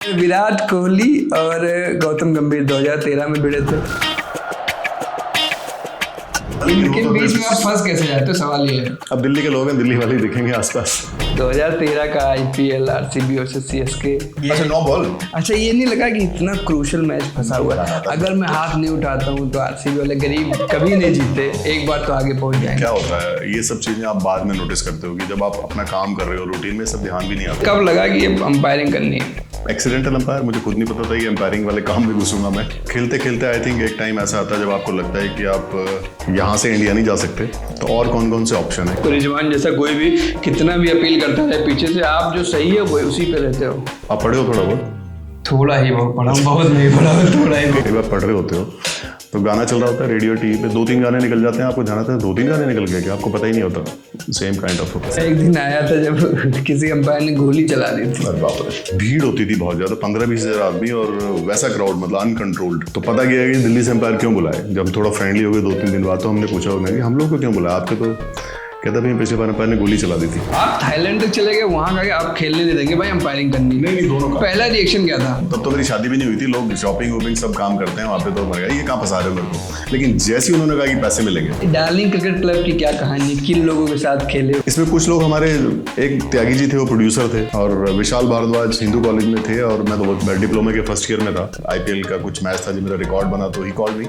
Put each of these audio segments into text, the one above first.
विराट कोहली और गौतम गंभीर 2013 में भिड़े थे। इनके बीच में आप फंस कैसे जाते हो, सवाल ये है। अब दिल्ली के लोग हैं, दिल्ली वाले ही दिखेंगे आसपास। 2013 का आईपीएल आरसीबी वर्सेस सीएसके। अच्छा 9 बॉल। अच्छा ये नहीं लगा कि इतना क्रूशल मैच फंसा हुआ है, अगर मैं हाथ नहीं उठाता हूँ तो आरसीबी वाले गरीब कभी नहीं जीते, एक बार तो आगे पहुंच जाएंगे। क्या होता है ये सब चीजें आप बाद में नोटिस करते हो कि जब आप अपना काम कर रहे हो रूटीन में सब ध्यान भी नहीं आता। कब लगा कि अब अंपायरिंग करनी है? एक्सीडेंटल अंपायर, मुझे खुद नहीं पता था कि अंपायरिंग वाले काम में घुसूंगा मैं। खेलते खेलते आई थिंक एक टाइम ऐसा आता है जब आपको लगता है कि आप यहाँ से इंडिया नहीं जा सकते, तो और कौन कौन से ऑप्शन है। तो रिजवान जैसा कोई भी कितना भी अपील करता है पीछे से, आप जो सही है वो उसी पे रहते हो। आप पढ़े हो थोड़ा बहुत? थोड़ा ही बहुत पढ़ा हूँ, बहुत नहीं पढ़ा हूँ, थोड़ा ही। कई बार पढ़ रहे होते हो तो गाना चल रहा होता है रेडियो टीवी पे, 2-3 गाने निकल जाते हैं, आपको जाना था 2-3 गाने निकल गए कि आपको पता ही नहीं होता। Same kind of. एक दिन आया था जब किसी अंपायर ने गोली चला दी थी। बाप रे, भीड़ होती थी बहुत ज्यादा, 15-20 हजार आदमी और वैसा क्राउड, मतलब अनकंट्रोल्ड। तो पता गया कि दिल्ली से अंपायर क्यों बुलाए। जब थोड़ा फ्रेंडली हो गए 2-3 दिन बाद तो हमने पूछा उन्हें कि हम लोग को क्यों बुलाया, आपके तो कहता भाई पिछले बार अंपायर ने गोली चला दी थी। आप थाईलैंड तक चले गए, वहां का आप खेलने नहीं देंगे भाई, अंपायरिंग करनी। नहीं दोनों का। पहला रिएक्शन क्या था? तब तो मेरी शादी भी नहीं हुई थी, लोग शॉपिंग वॉपिंग सब काम करते हैं वहाँ पे, तो मैं ये कहाँ फंसा रहे हो मेरे को। लेकिन जैसे ही उन्होंने कहा कि पैसे मिलेंगे। डार्लिंग क्रिकेट क्लब की क्या कहानी, किन लोगों के साथ खेले? इसमें कुछ लोग हमारे, एक त्यागी जी थे वो प्रोड्यूसर थे, और विशाल भारद्वाज हिंदू कॉलेज में थे, और मैं तो डिप्लोमा के फर्स्ट ईयर में था। आईपीएल का कुछ मैच था जो मेरा रिकॉर्ड बना, तो ही कॉल मी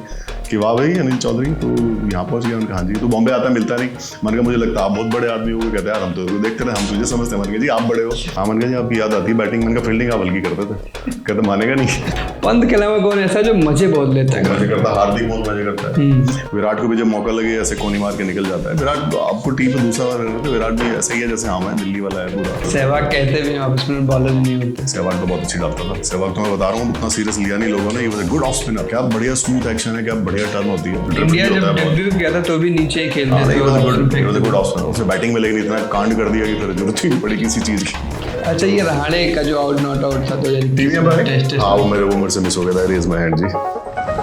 कि वाह भाई अनिल चौधरी तो यहाँ पहुंच गया। उनका हाँ जी, तो बॉम्बे आता मिलता नहीं। मैंने कहा मुझे लगता आप बहुत बड़े आदमी हो। कहते हैं यार हम तो देखते रहे, हम तुझे समझते हैं। मैंने कहा जी आप बड़े हो। हाँ मैंने कहा जी आपकी याद आती है बैटिंग। मैंने कहा फील्डिंग आप हल्की करते थे। कहते मानेगा नहीं। पंत के अलावा कौन ऐसा जो मजे बहुत लेता है? मजे करता, हार्दिक बहुत मजे करता है। विराट को भी जब मौका लगे ऐसे कोनी मार के निकल जाता है। विराट आपको टीम में दूसरा बार रहे थे, विराट भी ऐसे ही है जैसे हम है, दिल्ली वाला है पूरा। सहवाग कहते भी ऑफ स्पिनर बॉलर नहीं होते। सहवाग तो बहुत अच्छी डालता था। सहवाग तो मैं बता रहा हूँ उतना सीरियस लिया नहीं लोगों ने। ये गुड ऑफ स्पिनर, क्या बढ़िया स्मूथ एक्शन है, क्या बढ़िया टर्न होती है। इंडिया जब डेब्यू किया था तो भी नीचे ही खेलते थे। गुड ऑफ स्पिनर, उसने बैटिंग में लेकिन इतना कांड कर दिया कि फिर जरूरत ही नहीं पड़ी किसी चीज की। अच्छा ये रहाणे का जो आउट नॉट आउट था तो टेस्ट, हाँ वो मेरे उम्र से मिस हो गया था। रेज माय हैंड जी।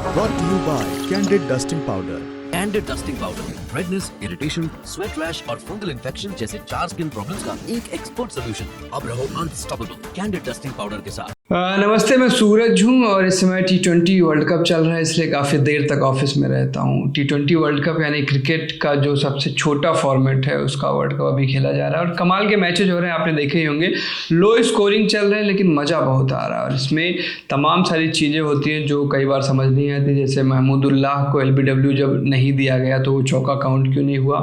Brought to you by Candid Dusting Powder. Candid dusting powder redness, irritation, sweat rash और फंगल इन्फेक्शन जैसे 4 स्किन प्रॉब्लम्स का एक एक्सपर्ट सॉल्यूशन। अब रहो अनस्टॉपेबल कैंडिड डस्टिंग पाउडर के साथ। नमस्ते, मैं सूरज हूँ और इस समय T20 वर्ल्ड कप चल रहा है, इसलिए काफ़ी देर तक ऑफिस में रहता हूँ। T20 वर्ल्ड कप यानी क्रिकेट का जो सबसे छोटा फॉर्मेट है उसका वर्ल्ड कप अभी खेला जा रहा है और कमाल के मैचेज हो रहे हैं, आपने देखे ही होंगे। लो स्कोरिंग चल रहे हैं लेकिन मज़ा बहुत आ रहा है और इसमें तमाम सारी चीज़ें होती हैं जो कई बार समझ नहीं आती। जैसे महमूदुल्लाह को LBW जब नहीं दिया गया तो वो चौका काउंट क्यों नहीं हुआ,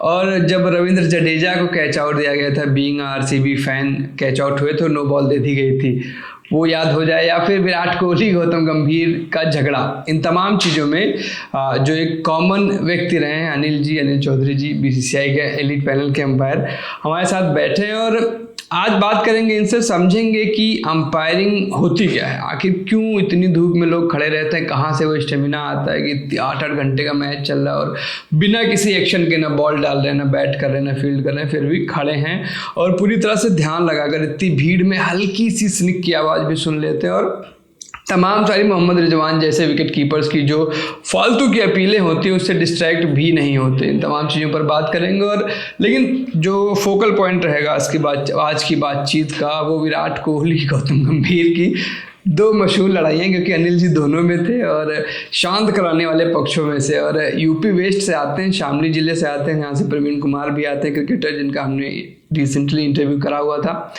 और जब रविंद्र जडेजा को कैच आउट दिया गया था, being RCB fan catch out हुए तो नो बॉल दे दी गई थी, वो याद हो जाए। या फिर विराट कोहली गौतम गंभीर का झगड़ा, इन तमाम चीज़ों में जो एक कॉमन व्यक्ति रहे हैं अनिल चौधरी जी, BCCI के एलिट पैनल के अंपायर हमारे साथ बैठे हैं और आज बात करेंगे इनसे, समझेंगे कि अंपायरिंग होती क्या है, आखिर क्यों इतनी धूप में लोग खड़े रहते हैं, कहाँ से वो स्टेमिना आता है कि 8-8 घंटे का मैच चल रहा है और बिना किसी एक्शन के, ना बॉल डाल रहे हैं, ना बैट कर रहे हैं, ना फील्ड कर रहे हैं, फिर भी खड़े हैं और पूरी तरह से ध्यान लगाकर इतनी भीड़ में हल्की सी स्निक की आवाज़ भी सुन लेते हैं और तमाम सारी मोहम्मद रिजवान जैसे विकेट कीपर्स की जो फालतू की अपीलें होती हैं उससे डिस्ट्रैक्ट भी नहीं होते। इन तमाम चीज़ों पर बात करेंगे और लेकिन जो फोकल पॉइंट रहेगा आज की बातचीत का वो विराट कोहली गौतम गंभीर की दो मशहूर लड़ाइयाँ, क्योंकि अनिल जी दोनों में थे और शांत कराने वाले पक्षों में से। और यूपी वेस्ट से आते हैं, शामली ज़िले से आते हैं, जहाँ से प्रवीण कुमार भी आते हैं, क्रिकेटर जिनका हमने रिसेंटली इंटरव्यू करा हुआ था।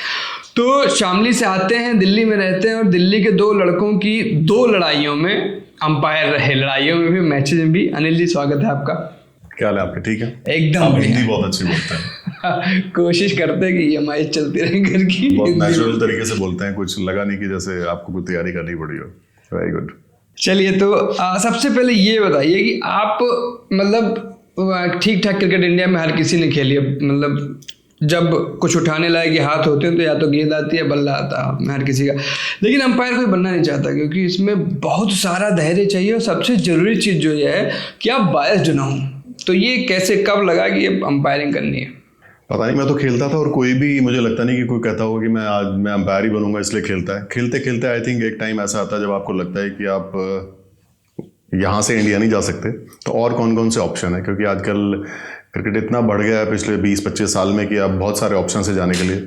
तो शामली से आते हैं, दिल्ली में रहते हैं और दिल्ली के दो लड़कों की 2 लड़ाइयों में अंपायर रहे, लड़ाइयों में भी मैचेज में भी। अनिल जी स्वागत है आपका। क्या हाल है आपके? ठीक है एकदम। हिंदी बहुत अच्छी बोलते हैं। कोशिश करते हैं कि ये हमारी चलती रहे घर की। बहुत नेचुरल तरीके से बोलते हैं, कुछ लगा नहीं कि जैसे आपको कोई तैयारी करनी पड़ी हो। Very good. चलिए तो सबसे पहले ये बताइए कि आप मतलब ठीक ठाक क्रिकेट इंडिया में हर किसी ने खेली है, मतलब जब कुछ उठाने लायक हाथ होते हैं तो या तो गेंद आती है, बल्ला आता है, हाथ में हर किसी का, लेकिन अंपायर कोई बनना नहीं चाहता क्योंकि इसमें बहुत सारा धैर्य चाहिए और सबसे ज़रूरी चीज़ जो ये है कि आप बायस्ड ना हो। तो ये कैसे, कब लगा कि ये अंपायरिंग करनी है? पता नहीं, मैं तो खेलता था और कोई भी, मुझे लगता नहीं कि कोई कहता होगा कि मैं अंपायर ही बनूंगा इसलिए खेलता है। खेलते खेलते आई थिंक एक टाइम ऐसा आता है जब आपको लगता है कि आप यहाँ से इंडिया नहीं जा सकते, तो और कौन कौन से ऑप्शन है, क्योंकि आजकल क्रिकेट इतना बढ़ गया है पिछले 20-25 साल में कि अब बहुत सारे ऑप्शन है जाने के लिए।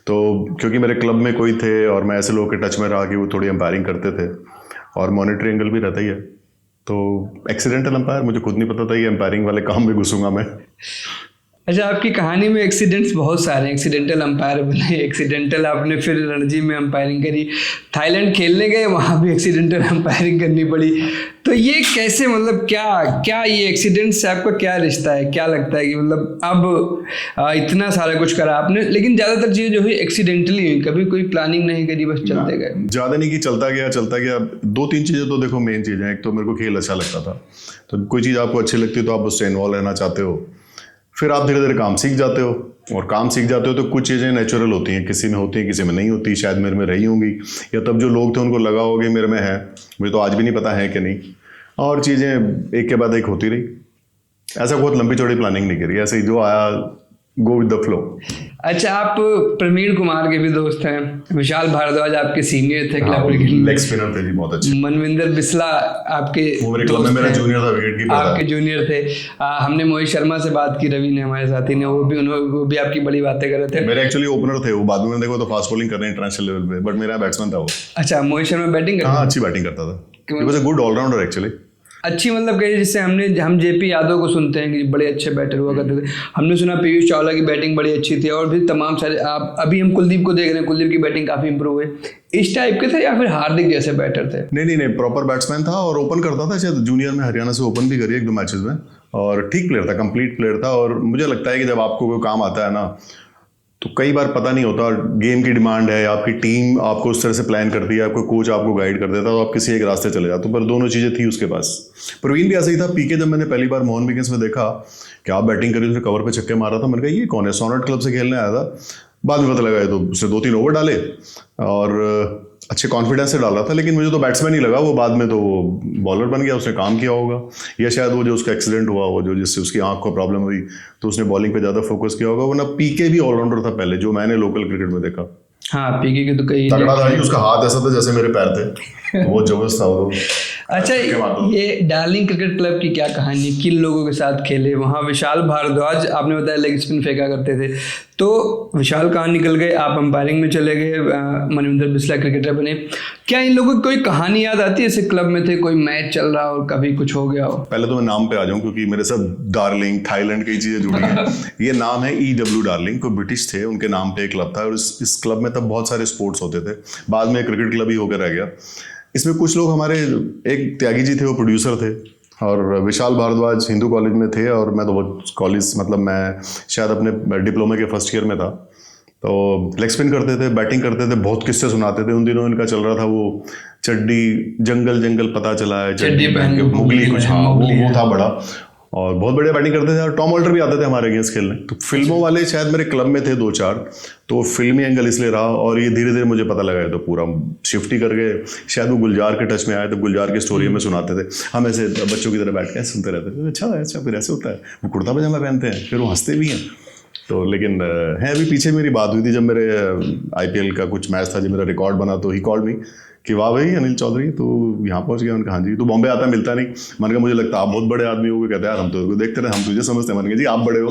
तो क्योंकि मेरे क्लब में कोई थे और मैं ऐसे लोगों के टच में रहा कि वो थोड़ी एम्पायरिंग करते थे और मॉनिटरी एंगल भी रहता ही है। तो एक्सीडेंटल एम्पायर, मुझे खुद नहीं पता था ये एम्पायरिंग वाले काम में घुसूंगा मैं। अच्छा, आपकी कहानी में एक्सीडेंट्स बहुत सारे हैं। एक्सीडेंटल अंपायर बने, एक्सीडेंटल आपने फिर रणजी में अंपायरिंग करी, थाईलैंड खेलने गए वहाँ भी एक्सीडेंटल अंपायरिंग करनी पड़ी। तो ये कैसे, मतलब क्या ये एक्सीडेंट से आपका क्या रिश्ता है? क्या लगता है कि मतलब अब इतना सारा कुछ करा आपने, लेकिन ज़्यादातर चीज़ें जो है एक्सीडेंटली हुई, कभी कोई प्लानिंग नहीं करी, बस चलते गए? ज़्यादा नहीं कि चलता गया। 2-3 चीज़ें तो देखो मेन चीज़ें। एक तो मेरे को खेल अच्छा लगता था, तो कोई चीज़ आपको अच्छी लगती है तो आप उससे इन्वॉल्व रहना चाहते हो। फिर आप धीरे धीरे काम सीख जाते हो, और काम सीख जाते हो तो कुछ चीज़ें नेचुरल होती हैं, किसी में होती हैं किसी में नहीं होती। शायद मेरे में रही होंगी, या तब जो लोग थे उनको लगा होगा मेरे में है, मुझे तो आज भी नहीं पता है कि नहीं। और चीज़ें एक के बाद एक होती रही। ऐसा बहुत लंबी चौड़ी प्लानिंग नहीं करी, ऐसे ही जो आया गो विद द फ्लो। अच्छा, आप प्रवीण कुमार के भी दोस्त हैं, विशाल भारद्वाज आपके सीनियर थे क्लब क्रिकेट में, लेग स्पिनर थे जी, बहुत अच्छे। मनविंदर बिस्ला आपके वो मेरे क्लब में मेरा जूनियर था, विकेट कीपर था। आपके जूनियर थे। हमने मोहित शर्मा से बात की, रवि ने, हमारे साथी ने, वो भी आपकी बड़ी बातें कर रहे थे। मेरे एक्चुअली ओपनर थे वो, बाद में देखो तो फास्ट बॉलिंग कर रहे हैं इंटरनेशनल लेवल पे, बट मेरा बैट्समैन था वो। अच्छा, मोहित शर्मा बैटिंग करते? हाँ, अच्छी बैटिंग करता था, he was a good allrounder actually. अच्छी, मतलब कहिए जिससे हम जेपी यादव को सुनते हैं कि बड़े अच्छे बैटर हुआ करते थे। हमने सुना पीयूष चावला की बैटिंग बड़ी अच्छी थी, और भी तमाम सारे। आप अभी हम कुलदीप को देख रहे हैं, कुलदीप की बैटिंग काफ़ी इंप्रूव हुई। इस टाइप के थे या फिर हार्दिक जैसे बैटर थे? नहीं, प्रॉपर बैट्समैन था और ओपन करता था। शायद जूनियर में हरियाणा से ओपन भी करी 1-2 मैचेस में, और ठीक प्लेयर था, कंप्लीट प्लेयर था। और मुझे लगता है कि जब आपको कोई काम आता है ना, तो कई बार पता नहीं होता, गेम की डिमांड है, आपकी टीम आपको उस तरह से प्लान करती है, आपको कोच आपको गाइड कर देता है, तो आप किसी एक रास्ते चले जाते हो। पर दोनों चीज़ें थी उसके पास। प्रवीण भी ऐसा ही था। पीके जब मैंने पहली बार मोहन विकेंस में देखा कि आप बैटिंग करी, उसने कवर पे छक्के मारा था, मैंने कहा ये कौन है, सोनेट क्लब से खेलने आया था। बाद में पता लगा तो उसने 2-3 ओवर डाले और अच्छे कॉन्फिडेंस से डाल रहा था, लेकिन मुझे तो बैट्समैन ही लगा वो। बाद में तो वो बॉलर बन गया, उसने काम किया होगा, या शायद वो जो उसका एक्सीडेंट हुआ, वो जो जिससे उसकी आंख को प्रॉब्लम हुई, तो उसने बॉलिंग पे ज़्यादा फोकस किया होगा। वरना पीके भी ऑलराउंडर था पहले, जो मैंने लोकल क्रिकेट में देखा। हाँ, पीके के तो कई तगड़ा था, उसका हाथ ऐसा था जैसे मेरे पैर थे, बहुत जबरदस्त था वो। अच्छा, ये डार्लिंग क्रिकेट क्लब की क्या कहानी, किन लोगों के साथ खेले वहाँ? विशाल भारद्वाज आपने बताया लेग स्पिन फेंका करते थे, तो विशाल कहाँ निकल गए, आप अंपायरिंग में चले गए, मनविंदर बिस्ला क्रिकेटर बने। क्या इन लोगों की कोई कहानी याद आती है? जैसे क्लब में थे, कोई मैच चल रहा हो, कभी कुछ हो गया हो? पहले तो मैं नाम पे आ जाऊं, क्योंकि मेरे साथ डार्लिंग, थाईलैंड की चीजें जुड़ी हैं। ये नाम है EW डार्लिंग, को ब्रिटिश थे, उनके नाम पे एक क्लब था, और इस क्लब में तब बहुत सारे स्पोर्ट्स होते थे। बाद में क्रिकेट क्लब ही होकर रह गया। इसमें कुछ लोग हमारे, एक त्यागी जी थे, वो प्रोड्यूसर थे, और विशाल भारद्वाज हिंदू कॉलेज में थे, और मैं तो वो कॉलेज, मतलब मैं शायद अपने डिप्लोमे के फर्स्ट ईयर में था। तो लेग स्पिन करते थे, बैटिंग करते थे, बहुत किस्से सुनाते थे। उन दिनों इनका चल रहा था वो चड्डी जंगल पता चला है, चड्डी पहन के मुगली कुछ, हाँ वो था बड़ा, और बहुत बढ़िया बैटिंग करते थे। और टॉम ऑल्टर भी आते थे हमारे अगेंस्ट खेलने। तो फिल्मों वाले शायद मेरे क्लब में थे 2-4, तो फिल्मी एंगल इसलिए रहा, और ये धीरे धीरे मुझे पता लगा, तो पूरा शिफ्ट ही कर गए। शायद वो गुलजार के टच में आए, तो गुलजार की स्टोरी में सुनाते थे, हम ऐसे बच्चों की तरह बैठ के सुनते रहते थे। अच्छा फिर ऐसे होता है, वो कुर्ता पजामा पहनते हैं, फिर वो हंसते भी हैं। तो लेकिन है, अभी पीछे मेरी बात हुई थी जब मेरे IPL का कुछ मैच था, जब मेरा रिकॉर्ड बना, तो ही कॉल्ड मी कि वाह भाई अनिल चौधरी, तो यहाँ पहुँच गया। उनका हाँ जी, तो बॉम्बे आता मिलता नहीं। मैंने कहा मुझे लगता है आप बहुत बड़े आदमी हो गए। कहते हैं यार हम तो देखते रहे, हम तुझे समझते हैं। मैंने कहा जी आप बड़े हो,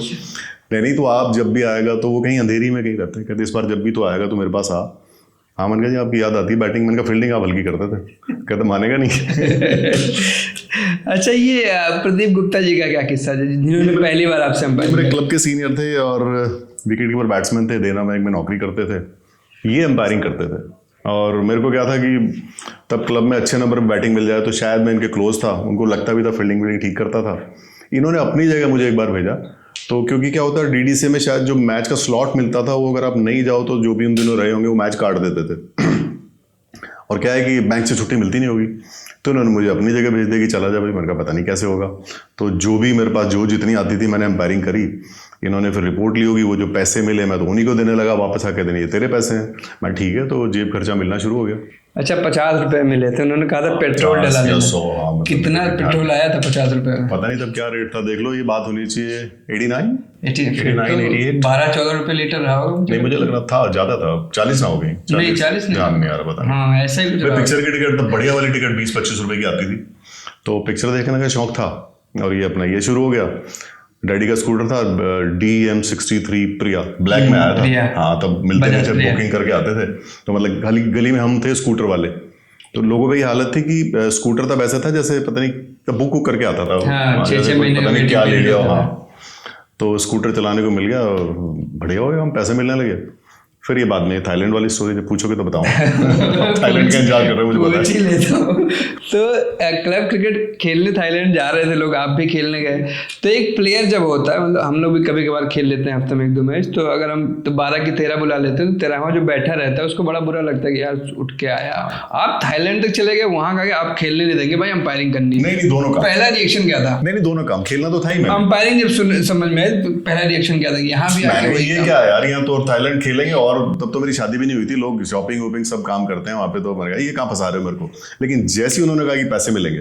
नहीं तो आप जब भी आएगा, तो वो कहीं अंधेरी में कहीं रहते हैं। कहते इस बार जब भी तो आएगा तो मेरे पास आ। हाँ, मैंने कहा जी आपकी याद आती है बैटिंग। मैंने कहा फील्डिंग आप हल्की करते थे। कहते मानेगा नहीं। अच्छा, ये प्रदीप गुप्ता जी का क्या किस्सा है, जिन्होंने पहली बार आपसे अंपायर? मेरे क्लब के सीनियर थे और विकेट कीपर बैट्समैन थे, देना बैंक में नौकरी करते थे। ये अंपायरिंग करते थे, और मेरे को क्या था कि तब क्लब में अच्छे नंबर पर बैटिंग मिल जाए, तो शायद मैं इनके क्लोज था, उनको लगता भी था फील्डिंग ठीक करता था। इन्होंने अपनी जगह मुझे एक बार भेजा, तो क्योंकि क्या होता है DDC में शायद जो मैच का स्लॉट मिलता था, वो अगर आप नहीं जाओ तो जो भी उन दिनों रहे होंगे वो मैच काट देते थे। और क्या है कि बैंक से छुट्टी मिलती नहीं होगी, तो उन्होंने मुझे अपनी जगह भेज दिया कि चला जा भाई। मैंने कहा पता नहीं कैसे होगा। तो जो भी मेरे पास जो जितनी आती थी मैंने एम्पायरिंग करी। इन्होंने फिर रिपोर्ट ली होगी, वो जो पैसे मिले मैं तो उन्हीं को देने लगा, वापस आके देने ये तेरे पैसे हैं। मैं ठीक है, तो जेब खर्चा मिलना शुरू हो गया। अच्छा, 50 रुपए मिले थे, उन्होंने कहा था पेट्रोल डला देना। कितना पेट्रोल आया था 50 रुपए में? पता नहीं तब क्या रेट था, देख लो, ये बात होनी चाहिए 89 12-14 रुपए लीटर रहा होगा। नहीं, मुझे लग रहा था ज्यादा था, 40 ना हो गई। 40 नहीं आ रहा, पता नहीं। हाँ, ऐसा ही कुछ। पिक्चर की टिकट तो बढ़िया वाली टिकट 20-25 रुपए की आती थी, तो पिक्चर देखने का शौक था, और ये अपना ये शुरू हो गया। डैडी का स्कूटर था DM63 प्रिया, ब्लैक में आया प्रिया। था। हाँ, तब मिलते बजाज थे जब प्रिया। बुकिंग करके आते थे, तो मतलब गली में हम थे स्कूटर वाले, तो लोगों की हालत थी कि स्कूटर तब ऐसा था जैसे पता नहीं बुक करके आता था। हाँ, 6-6 जैसे कोई महीने पता का नहीं क्या ले waiting लिया। period होता हाँ, तो स्कूटर चलाने को मिल गया, बढ़िया हो गया, हम पैसे मिलने लगे। फिर ये बाद में थाईलैंड वाली स्टोरी जब पूछोगे तो बताऊँ। थाईलैंड का इंतजार कर रहे हो, मुझे पता पूछ है। ही लेता हूँ। तो क्लब क्रिकेट खेलने थाईलैंड जा रहे थे लोग, आप भी खेलने गए। तो एक प्लेयर जब होता है, मतलब हम लोग भी कभी कभार खेल लेते हैं हफ्ते में 1-2 मैच, तो अगर हम तो 12 की 13 बुला लेते हैं, तो 13वां जो बैठा रहता है उसको बड़ा बुरा लगता है कि यार उठ के आया। आप थाईलैंड तक चले गए, वहां का आप खेलने नहीं देंगे भाई, अंपायरिंग करनी है। नहीं, दोनों का। पहला रिएक्शन क्या था? नहीं, दोनों काम, खेलना तो था ही। मैं अंपायरिंग जब समझ में आई, पहला रिएक्शन क्या था? यहाँ भी आके वही ये काम। क्या है यार, यहाँ तो थाईलैंड खेलेंगे, और तब तो मेरी शादी भी नहीं हुई थी, लोग शॉपिंग वॉपिंग सब काम करते हैं वहां पे, तो मैंने कहा ये कहाँ फंसा रहे हो मेरे को। लेकिन जैसे ही उन्होंने कहा कि पैसे मिलेंगे,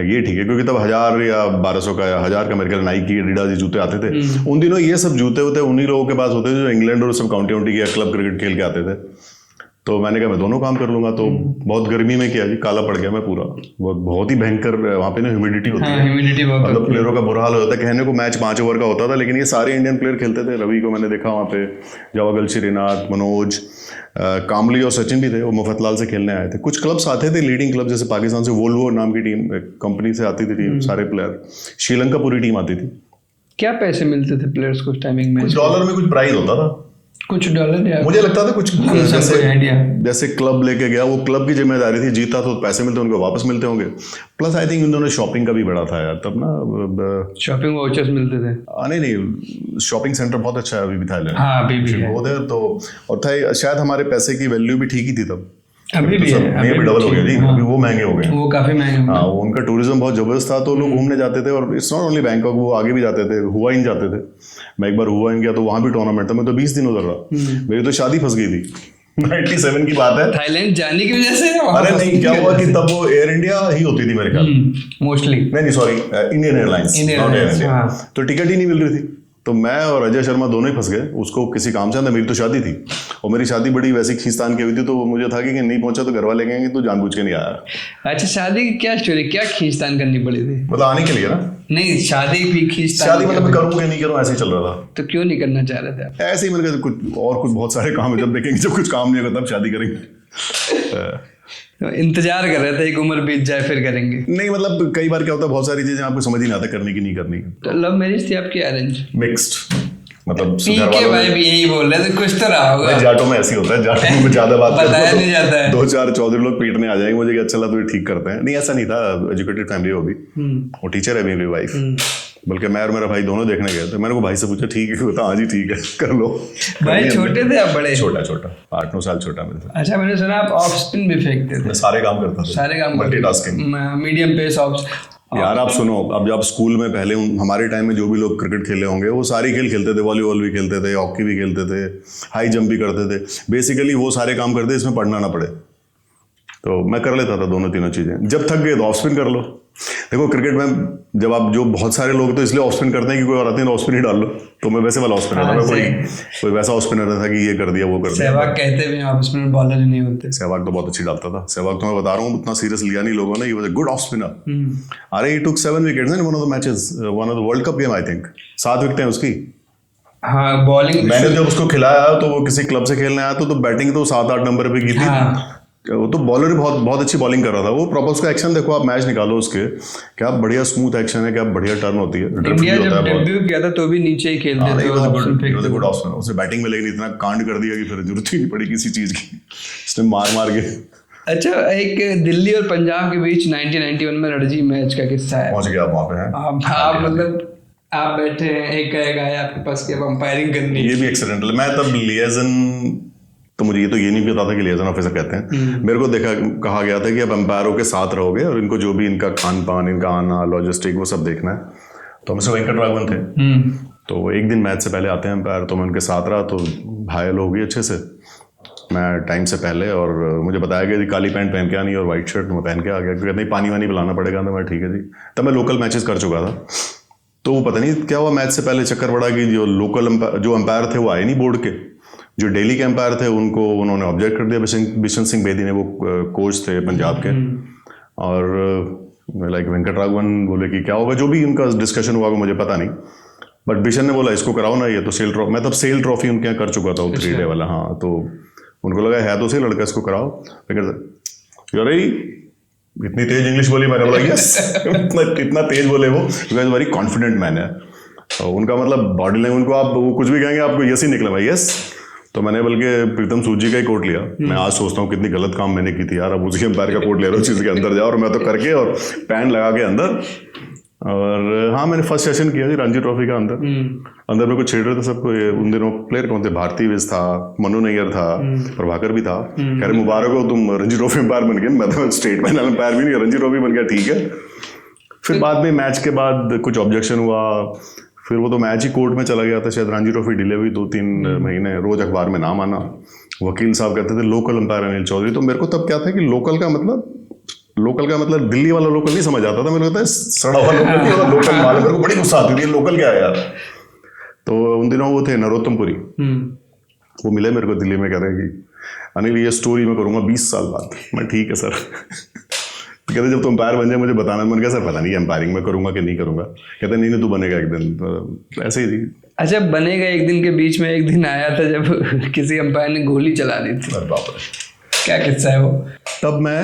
ये ठीक है, क्योंकि तब 1000 या 1200 का या 1000 का मेरे ख्याल नाइकी एडिडास ये जूते आते थे। उन दिनों ये सब जूते होते उन्हीं लोगों के पास होते थे जो इंग्लैंड और सब काउंटी वाउंटी या क्लब क्रिकेट खेल के आते थे। तो मैंने कहा मैं दोनों काम कर लूंगा। तो बहुत गर्मी में किया जी, काला पड़ गया मैं पूरा, बहुत ही भयंकर। वहाँ पे ना ह्यूमिडिटी होती है, ह्यूमिडिटी बहुत मतलब होती है। प्लेयरों का बुरा हाल होता है। कहने को मैच 5 ओवर का होता था, लेकिन ये सारे इंडियन प्लेयर खेलते थे। रवि को मैंने देखा वहाँ पे, जवागल श्रीनाथ, मनोज, कामली और सचिन भी थे, वो मुफतलाल से खेलने आए थे। कुछ क्लब्स आते थे, लीडिंग क्लब, जैसे पाकिस्तान से वोल्वो नाम की टीम, कंपनी से आती थी टीम, सारे प्लेयर। श्रीलंका पूरी टीम आती थी। क्या पैसे मिलते थे प्लेयर्स को उस टाइमिंग में? कुछ डॉलर में कुछ प्राइस होता था, कुछ डॉलर या मुझे लगता था कुछ, कोई आइडिया? जैसे क्लब लेके गया, वो क्लब की जिम्मेदारी थी, जीता तो पैसे मिलते उनको वापस मिलते होंगे। प्लस आई थिंक उन्होंने शॉपिंग का भी बड़ा था यार तब ना, शॉपिंग वाउचर्स मिलते थे। नहीं, शॉपिंग सेंटर बहुत अच्छा है अभी भी थाईलैंड। हाँ, अभी भी है। वो थे तो, और था शायद हमारे पैसे की वैल्यू भी ठीक ही थी तब। अभी भी तो है, सब नहीं, अभी डबल हो गया जी, हाँ। अभी वो महंगे हो गए। वो काफी महंगे हो गए। हाँ, वो उनका टूरिज्म बहुत जबरदस्त था, तो लोग घूमने जाते थे। और इट्स नॉट ओनली बैंकॉक, वो आगे भी जाते थे, हुआइन जाते थे। मैं एक बार हुआइन गया तो वहां भी टूर्नामेंट था, मैं तो 20 दिन उधर रहा। मेरी तो शादी फंस गई थी। 97 की बात है। थाईलैंड जाने की वजह से? अरे नहीं, क्या हुआ कि तब वो एयर इंडिया ही होती थी मेरे ख्याल। मोस्टली नहीं, sorry, Indian airlines, Indian not air Airlines, India. हाँ। तो टिकट ही नहीं मिल रही थी, तो मैं और अजय शर्मा दोनों ही फंस गए। उसको किसी काम से था, मेरी तो शादी थी, और मेरी शादी बड़ी वैसी खींचतान की हुई थी, तो मुझे था कि नहीं पहुंचा तो घर वाले कहेंगे तो जानबूझ के नहीं आया। अच्छा, शादी की क्या स्टोरी, क्या खींचतान करनी पड़ी थी? मतलब आने के लिए ना, नहीं, शादी भी खींचतान? शादी मतलब मैं करूँ कि नहीं करूँ, ऐसे ही चल रहा था। तो क्यों नहीं करना चाह रहे थे आप? ऐसे ही मैंने कहा कुछ बहुत सारे काम है, जब देखेंगे, जब कुछ काम नहीं होगा तब शादी करेंगे। तो इंतजार कर रहे थे एक उम्र बीत जाए फिर करेंगे? नहीं, मतलब कई बार क्या होता है, बहुत सारी चीजें आपको समझ ही नहीं आता करनी की नहीं करनी। तो लव मैरिज थी आपकी, अरेंज? मिक्स्ड, मतलब पीके भाई भी यही बोल रहे थे, कुछ तो रहा होगा। जाटो में ऐसे ही होता है, जाटो में ज्यादा बात बताया नहीं जाता है। 2-4 चौधरी लोग पीटने आ जाएंगे मुझे कि अच्छा तो ये ठीक करते हैं। नहीं, ऐसा नहीं था, एजुकेटेड फैमिली वो भी, वो टीचर है मेरी वाइफ। बल्कि मैं और मेरा भाई दोनों देखने गए थे। मैंने को भाई से पूछा ठीक है, बता हाँ जी ठीक है, कर लो। भाई छोटे थे आप बड़े? छोटा 8-9 साल छोटा मेरे से। अच्छा, मैंने सुना आप ऑफ स्पिन भी फेंकते थे? मैं सारे काम करता था, सारे काम मल्टीटास्किंग। Medium pace of. यार आप सुनो, अब जब स्कूल में पहले हमारे टाइम में जो भी लोग क्रिकेट खेले होंगे, वो सारे खेल खेलते थे, वॉलीबॉल भी खेलते थे, हॉकी भी खेलते थे, हाई जंप भी करते थे। बेसिकली वो सारे काम करते इसमें पढ़ना ना पड़े, तो मैं कर लेता था दोनों तीनों चीजें। जब थक गए तो ऑफ स्पिन कर लो। देखो क्रिकेट में जब आप जो बहुत सारे लोग तो इसलिए ऑफ स्पिन करते हैं कि कोई और आते हैं तो ऑफ स्पिन ही डाल लो, तो मैं वैसे वाला ऑफ स्पिनर था। मैं कोई वैसा ऑफ स्पिनर था कि ये कर दिया वो कर दिया। सहवाग कहते भी ऑफ स्पिनर बॉलर नहीं होते। सहवाग तो बहुत अच्छी डालता था। सहवाग तो मैं बता रहा हूँ उतना सीरियस लिया नहीं लोगों ने, ही was a good off spinner. अरे ही टुक 7 wickets in one of the matches, one of the world cup game I think. 7 विकेटें उसकी। हाँ, बॉलिंग मैंने जब उसको खिलाया तो वो किसी क्लब से खेलने आया तो बैटिंग तो 7-8 नंबर पे की थी। हाँ। वो तो बॉलर बहुत बहुत अच्छी बॉलिंग कर रहा था। वो प्रॉपर उसका एक्शन देखो, आप मैच निकालो उसके, क्या बढ़िया स्मूथ एक्शन है, क्या बढ़िया टर्न होती है, ड्रिफ्ट भी इंडिया होता जब है बहुत। डेब्यू किया था तो भी नीचे ही खेलते थे, गुड ऑप्शन ऑफ स्पिनर। उसने बैटिंग में लेकिन इतना कांड कर दिया कि फिर जरूरत ही नहीं पड़ी किसी चीज की, उसने मार के। अच्छा, एक दिल्ली और पंजाब के बीच 1991 में रणजी मैच का किस्सा है। पहुंच गया आप वहां पे हैं। आप मतलब आप बैठे हैं, एक आया आपके पास कि अब अंपायरिंग करनी है। ये भी एक्सीडेंटल। मैं तब लिएजन, तो मुझे ये नहीं पता था कि लिएजन ऑफिसर कहते हैं। मेरे को कहा गया था कि अब अंपायरों के साथ रहोगे और इनको जो भी इनका खान पान, इनका आना, लॉजिस्टिक, वो सब देखना है। तो हमसे वेंकट राघवन थे, तो एक दिन मैच से पहले आते हैं अंपायर, तो मैं उनके साथ रहा, तो घायल हो गई अच्छे से मैं टाइम से पहले। और मुझे बताया गया जी काली पैंट पहन के आनी और वाइट शर्ट मैं पहन के आ गया, क्योंकि नहीं पानी वानी पिलाना पड़ेगा। तो मैं ठीक है जी। तब मैं लोकल मैचेस कर चुका था, तो वो पता नहीं क्या हुआ, मैच से पहले चक्कर पड़ा कि जो लोकल जो अंपायर थे वो आए नहीं बोर्ड के, जो डेली के अंपायर थे उन्होंने ऑब्जेक्ट कर दिया। बिशन सिंह बेदी ने, वो कोच थे पंजाब के, और लाइक वेंकटराघवन बोले कि क्या होगा, जो भी उनका डिस्कशन हुआ मुझे पता नहीं, बट बिशन ने बोला इसको कराओ ना, ये तो सेल ट्रॉफी, मैं तब सेल ट्रॉफी उनके यहाँ कर चुका था 3 डे वाला। हाँ, तो उनको लगा है तो सही लड़का, इसको कराओ। अरे इतनी तेज इंग्लिश बोली, मैंने बोला यस इतना तेज बोले वो, बिकॉज वेरी कॉन्फिडेंट मैन है। उनका मतलब बॉडी लैंग्वेज, उनको आप वो कुछ भी कहेंगे आपको यस ही निकला भाई, यस। तो मैंने बल्कि प्रीतम सूद जी का ही कोट लिया। मैं आज सोचता हूँ कितनी गलत काम मैंने की थी यार, अब उसी अंपायर का कोट ले रहा हूँ, चीज़ के अंदर जाओ, और मैं तो करके और पैन लगा के अंदर। और हाँ, मैंने फर्स्ट सेशन किया जी रणजी ट्रॉफी का अंदर मेरे को छेड़ रहे थे सबको। उन दिनों प्लेयर कौन थे, भारती विज था, मनु नैयर था, प्रभाकर भी था। कह रहे मुबारक हो तुम रणजी ट्रॉफी अंपायर बन गए। मैं तो स्टेट फाइनल अंपायर भी नहीं, रणजी ट्रॉफी बन गया, ठीक है। फिर बाद में मैच के बाद कुछ ऑब्जेक्शन हुआ, फिर वो तो मैच ही कोर्ट में चला गया था, शायद रणजी ट्रॉफी डिले हुई 2-3 महीने, रोज अखबार में नाम आना। वकील साहब कहते थे लोकल अंपायर अनिल चौधरी। तो मेरे को तब क्या था कि लोकल का मतलब दिल्ली वाला लोकल नहीं समझ आता था, मेरे को लगता है सड़ा हुआ लोकल वाला, मेरे को बड़ी गुस्सा आती थी, लोकल क्या है यार। तो उन दिनों वो थे नरोत्तमपुरी, वो मिले मेरे को दिल्ली में, कह रहे कि अनिल ये स्टोरी मैं करूँगा 20 साल बाद। मैं ठीक है सर। कहते जब तुम अंपायर बन जाए मुझे बताना। मैंने कहा सर पता नहीं अंपायरिंग में करूंगा कि नहीं करूंगा। कहते नहीं तू बनेगा एक दिन। तो ऐसे ही थी। अच्छा, बनेगा एक दिन के बीच में एक दिन आया था जब किसी अंपायर ने गोली चला दी थी। अरे बाप रे, क्या किस्सा है वो? तब मैं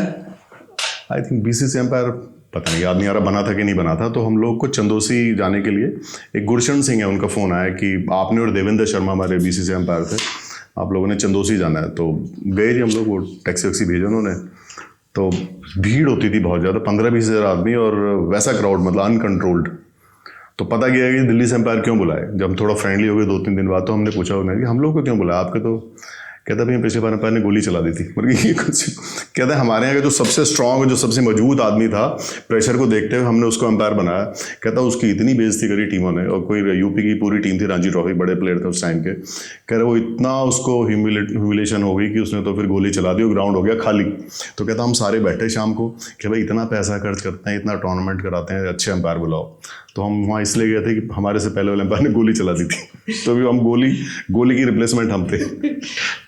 आई थिंक बीसीसी अंपायर, पता नहीं याद नहीं आ रहा बना था कि नहीं बना था। तो हम लोग को चंदोसी जाने के लिए, एक गुरशरण सिंह है, उनका फ़ोन आया कि आपने और देवेंद्र शर्मा हमारे बीसीसी अंपायर थे, आप लोगों ने चंदोसी जाना है। तो गए जी हम लोग, वो टैक्सी वैक्सी भेजा उन्होंने। तो भीड़ होती थी बहुत ज़्यादा, 15-20 हज़ार आदमी, और वैसा क्राउड मतलब अनकंट्रोल्ड। तो पता गया कि दिल्ली से अंपायर क्यों बुलाए। जब हम थोड़ा फ्रेंडली हो गए 2-3 दिन बाद, तो हमने पूछा उन्हें कि हम लोग को क्यों बुलाया आपके। तो कहता भैया पिछले बार अंपायर ने गोली चला दी थी। मतलब ये कुछ कहते हैं हमारे यहाँ का जो सबसे स्ट्रांग, जो सबसे मजबूत आदमी था, प्रेशर को देखते हुए हमने उसको अंपायर बनाया। कहता उसकी इतनी बेइज्जती करी टीमों ने, और कोई यूपी की पूरी टीम थी, रणजी ट्रॉफी, बड़े प्लेयर थे उस टाइम के। कह रहे वो इतना उसको ह्यूमिलेशन हो गई कि उसने तो फिर गोली चला दी और ग्राउंड हो गया खाली। तो कहता हम सारे बैठे शाम को कि भाई इतना पैसा खर्च करते हैं, इतना टूर्नामेंट कराते हैं, अच्छे अंपायर बुलाओ। तो हम वहाँ इसलिए गए थे कि हमारे से पहले वाले अंपायर ने गोली चला दी थी। तो भी हम गोली की रिप्लेसमेंट हम थे।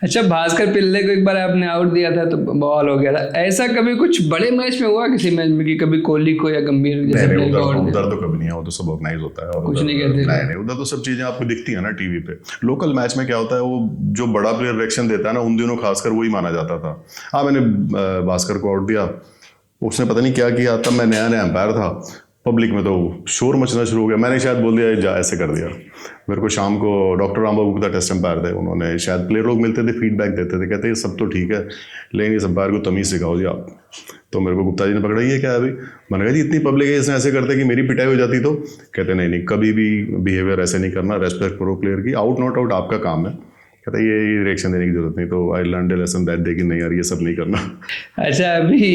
अच्छा, भास्कर पिल्ले को एक बार आपने आउट दिया था तो बॉल हो गया था। ऐसा कभी कुछ बड़े मैच में हुआ, किसी मैच में, कि कभी कोहली को या गंभीर जैसे नहीं, उधर तो कभी नहीं है, वो तो सब ऑर्गेनाइज होता है। और कुछ नहीं कहते। नहीं, उधर तो सब चीजें आपको दिखती है ना टीवी पे। लोकल मैच में क्या होता है, वो जो बड़ा प्लेयर रिएक्शन देता है ना, उन दिनों खासकर वही माना जाता था। हाँ, मैंने भास्कर को आउट दिया, उसने पता नहीं क्या किया, तब मैं नया अंपायर था। पब्लिक में तो शोर मचना शुरू हो गया। मैंने शायद बोल दिया जा, ऐसे कर दिया। मेरे को शाम को doctor Rambabu Gupta test umpire थे, उन्होंने शायद प्लेयर लोग मिलते थे, फीडबैक देते थे, कहते ये सब तो ठीक है लेकिन इस अंपायर को तमीज़ सिखाओ जी आप। तो मेरे को गुप्ता जी ने पकड़ा, ये क्या है अभी। मैंने कहा जी इतनी पब्लिक है, इसने ऐसे करते कि मेरी पिटाई हो जाती। तो कहते नहीं, कभी भी बिहेवियर ऐसे नहीं करना, रेस्पेक्ट करो प्लेयर की, आउट नॉट आउट आपका काम है। कहता ये रिएक्शन देने की जरूरत नहीं। तो I learn A lesson that day कि नहीं यार ये सब नहीं करना। अच्छा, अभी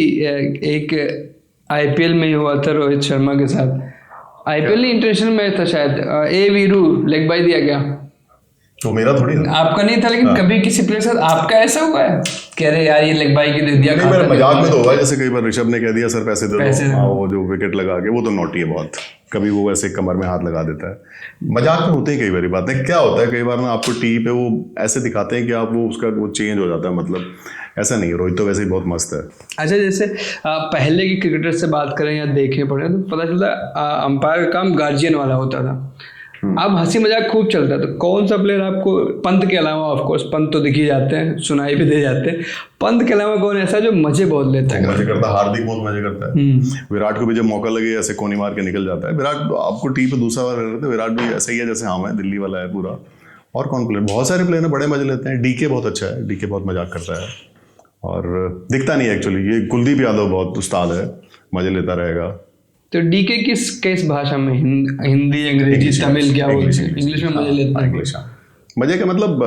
एक आईपीएल में ही हुआ था रोहित शर्मा के साथ। आईपीएल नहीं, इंटरनेशनल मैच था शायद, ए वीरू लेग बाय दिया गया। तो मेरा थोड़ी था, आपका नहीं था, लेकिन कभी किसी प्लेयर के साथ आपका ऐसा हुआ है? कह रहे यार ये लेग बाय की दे दिया। नहीं, मेरा मजाक में तो हुआ है, जैसे कई बार ऋषभ ने कह दिया सर पैसे दे दो, हाँ, वो जो विकेट लगा के, वो तो नॉटी है बहुत। कभी वो ऐसे कमर में हाथ लगा देता है। मजाक में होते ही कई बार बातें। क्या होता है कई बार ना, आपको टीवी पे वो ऐसे दिखाते हैं कि आप वो उसका वो चेंज हो जाता है, मतलब ऐसा नहीं है। रोहित तो वैसे ही बहुत मस्त है। अच्छा, जैसे पहले की क्रिकेटर से बात करें या देखें पढ़े तो पता चलता अंपायर का काम गार्जियन वाला होता था। अब हंसी मजाक खूब चलता है। तो कौन सा प्लेयर आपको, पंत के अलावा, ऑफ कोर्स पंत तो दिख ही जाते हैं, सुनाई भी दे जाते हैं, पंत के अलावा कौन ऐसा जो मजे बहुत लेता है? मजे करता है, हार्दिक बहुत मजे करता है। विराट को भी जब मौका लगे ऐसे कोनी मार के निकल जाता है। विराट आपको टीवी पे दूसरा बार रहते, विराट भी ऐसा ही है जैसे हम है, दिल्ली वाला है पूरा। और कौन प्लेयर, बहुत सारे प्लेयर बड़े मजे लेते हैं। डीके बहुत अच्छा है, डीके बहुत मजाक करता है और दिखता नहीं एक्चुअली। ये कुलदीप यादव बहुत उस्ताद है, मजे लेता रहेगा। तो डीके किस भाषा में, हिंदी, अंग्रेजी, तमिल, क्या बोलते हैं? इंग्लिश में मजे लेता है। मजे का मतलब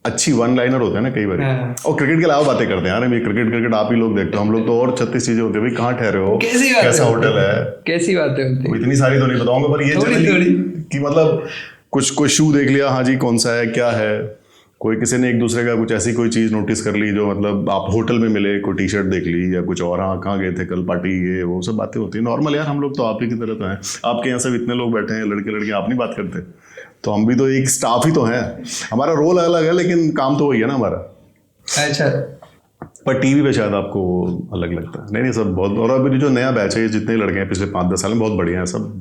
अच्छी वन लाइनर होता है ना कई बार। और क्रिकेट के अलावा बातें करते हैं यार, क्रिकेट आप ही लोग देखते हो, हम लोग तो और 36 चीजें होती है। भाई कहाँ ठहरे हो, कैसा होटल है, कैसी बातें होती है। इतनी सारी तो नहीं बताऊंगा, पर ये थोड़ी कि मतलब कुछ कोई शू देख लिया, हाँ जी कौन सा है, क्या है, कोई किसी ने एक दूसरे का कुछ ऐसी कोई चीज़ नोटिस कर ली जो मतलब आप होटल में मिले, कोई टी शर्ट देख ली या कुछ और, हाँ कहाँ गए थे कल पार्टी, ये वो सब बातें होती है नॉर्मल यार। हम लोग तो आप ही की तरह तो हैं, आपके यहाँ सब इतने लोग बैठे हैं, लड़के लड़के, आप नहीं बात करते, तो हम भी तो एक स्टाफ ही तो हैं। हमारा रोल अलग है लेकिन काम तो वही है ना हमारा। अच्छा, पर टीवी पे शायद आपको अलग लगता है। नहीं सब बहुत, और अभी जो नया बैच है, जितने लड़के हैं पिछले 5-10 साल में बहुत बढ़िया हैं सब।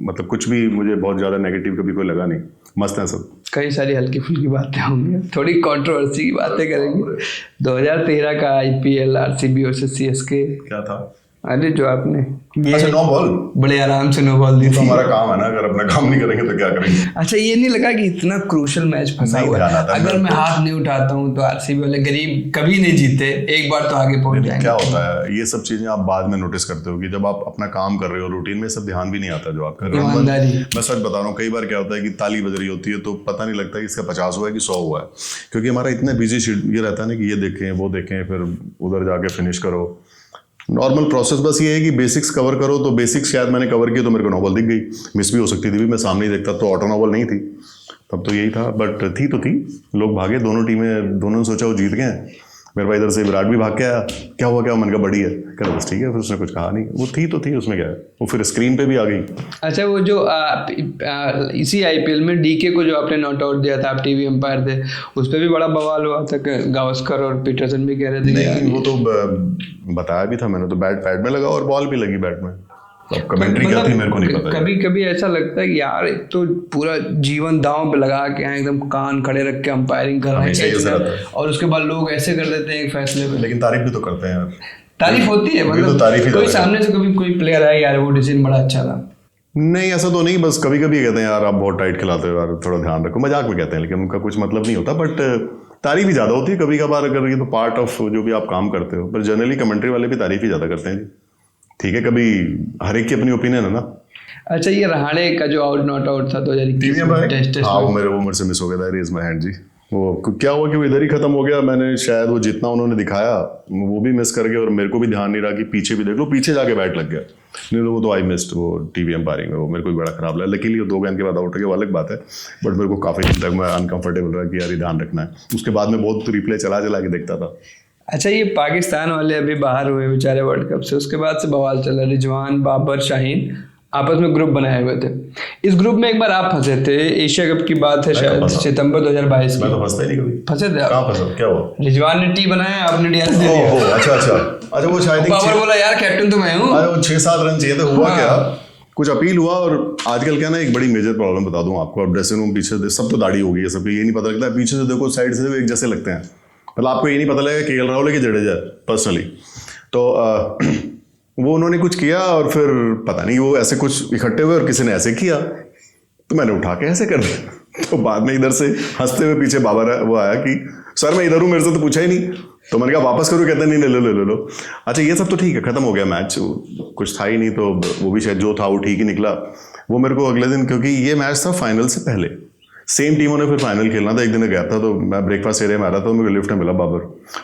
मतलब कुछ भी मुझे बहुत ज़्यादा नेगेटिव कभी कोई लगा नहीं, मस्त हैं सब। कई सारी हल्की फुल्की बातें होंगी, थोड़ी कंट्रोवर्सी की बातें करेंगे। 2013 का IPL आरसीबी वर्सेस CSK, क्या था? अरे जो आपने अच्छा, नो बॉल, बड़े आराम से नो बॉल दी तो थी। हमारा काम है ना, अगर अपना काम नहीं करेंगे तो क्या करेंगे। अच्छा, ये नहीं लगा कि इतना क्रूशल मैच फंसा नहीं हुआ ध्यान है, आता है अगर मेरे मैं हाथ नहीं उठाता हूँ तो आरसीबी वाले गरीब कभी नहीं जीते, एक बार तो आगे पहुंच जाएंगे। क्या होता है, ये सब चीजें आप बाद में नोटिस करते हो कि जब आप अपना काम कर रहे हो रूटीन में, सब ध्यान भी नहीं आता जो आप कर रहे हो। ईमानदारी। मैं सच बता रहा हूँ, कई बार क्या होता है कि ताली बज रही होती है तो पता नहीं लगता कि इसका 50 हुआ है कि 100 हुआ है, क्योंकि हमारा इतना बिजी ये रहता है ना कि ये देखें वो देखें, फिर उधर जाके फिनिश करो। नॉर्मल प्रोसेस बस ये है कि बेसिक्स कवर करो, तो बेसिक्स शायद मैंने कवर किया तो मेरे को नॉबल दिख गई, मिस भी हो सकती थी, भी मैं सामने ही देखता तो ऑटो नॉबल नहीं थी तब, तो यही था। बट थी तो थी, लोग भागे, दोनों टीमें, दोनों ने सोचा वो जीत गए। मेरे भाई इधर से विराट भी भाग के आया, क्या हुआ, क्या मन का बड़ी है, कहता बस ठीक है, फिर उसने कुछ कहा नहीं, वो थी तो थी, उसमें क्या है, वो फिर स्क्रीन पे भी आ गई। अच्छा, वो जो इसी IPL में DK को जो आपने नॉट आउट दिया था, आप टीवी एम्पायर थे, उस पर भी बड़ा बवाल हुआ था कि गावस्कर और पीटरसन भी कह रहे थे नहीं, वो तो बताया भी था मैंने, तो बैट पैड में लगा और बॉल भी लगी बैट में। अब कमेंट्री क्या थी मेरे को नहीं पता। कभी कभी ऐसा लगता है कि यार एक तो पूरा जीवन दांव पे लगा के यहाँ एकदम कान खड़े रख के अंपायरिंग कर रहे हैं, और उसके बाद लोग ऐसे कर देते हैं एक फैसले पे। लेकिन तारीफ भी तो करते हैं यार, तारीफ होती है, मतलब कोई सामने से कभी कोई प्लेयर है यार वो डिसीजन बड़ा अच्छा था। नहीं ऐसा तो नहीं, बस कभी कभी कहते हैं यार आप बहुत टाइट खिलाते हो यार, थोड़ा ध्यान रखो, मजाक में कहते हैं, लेकिन उनका कुछ मतलब नहीं होता। बट तारीफ ही ज़्यादा होती है कभी कभार, अगर ये तो पार्ट ऑफ जो भी आप काम करते हो, पर जनरली कमेंट्री वाले भी तारीफ ही ज़्यादा करते हैं जी। ठीक है, कभी हर एक की अपनी ओपिनियन है ना। अच्छा, ये रहाणे का जो आउट नॉट आउट था 2021 में टेस्ट, हाँ वो मेरे उम्र से मिस हो गया था, रेज माय हैंड जी। वो क्या हुआ कि वो इधर ही खत्म हो गया, मैंने शायद वो जितना उन्होंने दिखाया वो भी मिस कर गया, और मेरे को भी ध्यान नहीं रहा कि पीछे भी देख लो, पीछे जाके बैट लग गया। नहीं तो वो तो आई मिस्ड, वो टीवी एम्पायरिंग में वो मेरे को भी बड़ा खराब लगा। लकीली 2 गेंद के बाद आउट हो गया, वो अलग बात है, बट मेरे को काफ़ी दिन तक मैं अनकंफर्टेबल रहा कि यार ये ध्यान रखना है। उसके बाद में बहुत रिप्ले चला के देखता था। अच्छा, ये पाकिस्तान वाले अभी बाहर हुए बेचारे वर्ल्ड कप से, उसके बाद से बवाल चला, रिजवान, बाबर, शाहीन आपस में ग्रुप बनाए हुए थे। इस ग्रुप में एक बार आप फंसे थे, एशिया कप की बात है शायद, सितंबर 2022 की। मैं तो फंसता ही नहीं कभी। फंसे थे आप? कहाँ फंसा, क्या हुआ? रिजवान ने टी बनाया, आपने डी दे दिया। ओह अच्छा वो शायद बाबर बोला यार कैप्टन तो मैं हूँ। अरे वो 6-7 रन चाहिए थे, हुआ क्या, कुछ अपील हुआ। और आजकल क्या ना, एक बड़ी मेजर प्रॉब्लम बता दूं आपको, अब ड्रेसिंग रूम पीछे सब तो दाढ़ी हो गई है सबकी, ये नहीं पता लगता पीछे से देखो, साइड से एक जैसे लगते हैं, मतलब आपको ये नहीं पता लगेगा KL राहुल है कि जडेजा पर्सनली। तो वो उन्होंने कुछ किया और फिर पता नहीं वो ऐसे कुछ इकट्ठे हुए और किसी ने ऐसे किया, तो मैंने उठा के ऐसे कर दिया। तो बाद में इधर से हंसते हुए पीछे बाबर वो आया कि सर मैं इधर हूँ, मेरे से तो पूछा ही नहीं। तो मैंने कहा वापस करूँ, कहते नहीं ले लो। अच्छा ये सब तो ठीक है, खत्म हो गया मैच, कुछ था ही नहीं, तो वो भी शायद जो था वो ठीक ही निकला। वो मेरे को अगले दिन, क्योंकि ये मैच था फाइनल से पहले, सेम टीमों ने फिर फाइनल खेलना था, एक दिन गया था, तो मैं ब्रेकफास्ट एरिया में आ रहा था, तो मेरे लिफ्ट में मिला बाबर,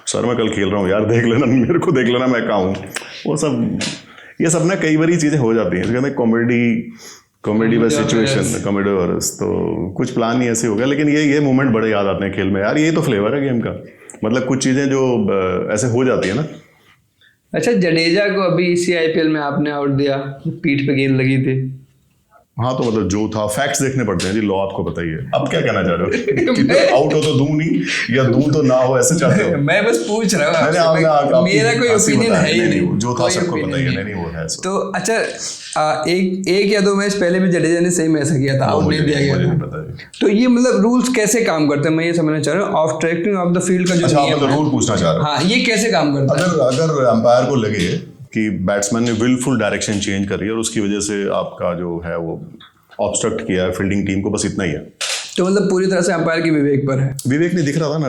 सर मैं कल खेल रहा हूँ यार, देख लेना, मेरे को देख लेना मैं कहाँ हूँ। वो सब ये सब ना कई बारी चीज़ें हो जाती हैं, कहते हैं कॉमेडी बस सिचुएशन, कॉमेडी वायरस, तो कुछ प्लान नहीं ऐसे हो गया। लेकिन ये मोमेंट बड़े याद आते हैं खेल में यार, ये तो फ्लेवर है गेम का, मतलब कुछ चीज़ें जो ऐसे हो जाती है ना। अच्छा, जडेजा को अभी इसी IPL में आपने आउट दिया, पीठ पे गेंद लगी थी। हाँ तो मतलब जो था, फैक्ट्स देखने पड़ते हैं जी, लॉ आपको पता ही है। अब क्या कहना चाह रहे हो कि आउट हो तो दूं नहीं, या दूं तो ना हो, ऐसे चाहते हो? मैं बस पूछ रहा हूँ, मेरा कोई ओपिनियन है ही नहीं, जो था सबको पता ही है, नहीं वो है। तो अच्छा, एक या 2 मैच पहले भी जडेजा ने सेम ऐसा किया था, आउट नहीं दिया गया। तो ये मतलब रूल्स कैसे काम करते हैं, मैं ये समझना चाह रहा हूँ, of tracking of the field का जो नियम है, रूल पूछना चाह रहा हूँ। हाँ, ये कैसे काम करता है? अगर अंपायर को लगे कि बैट्समैन ने विलफुल डायरेक्शन चेंज करी है और उसकी वजह से आपका जो है वो ऑब्स्ट्रक्ट किया है फील्डिंग टीम को, बस इतना ही है। तो मतलब पूरी तरह से अंपायर की विवेक पर है। विवेक नहीं दिख रहा था ना,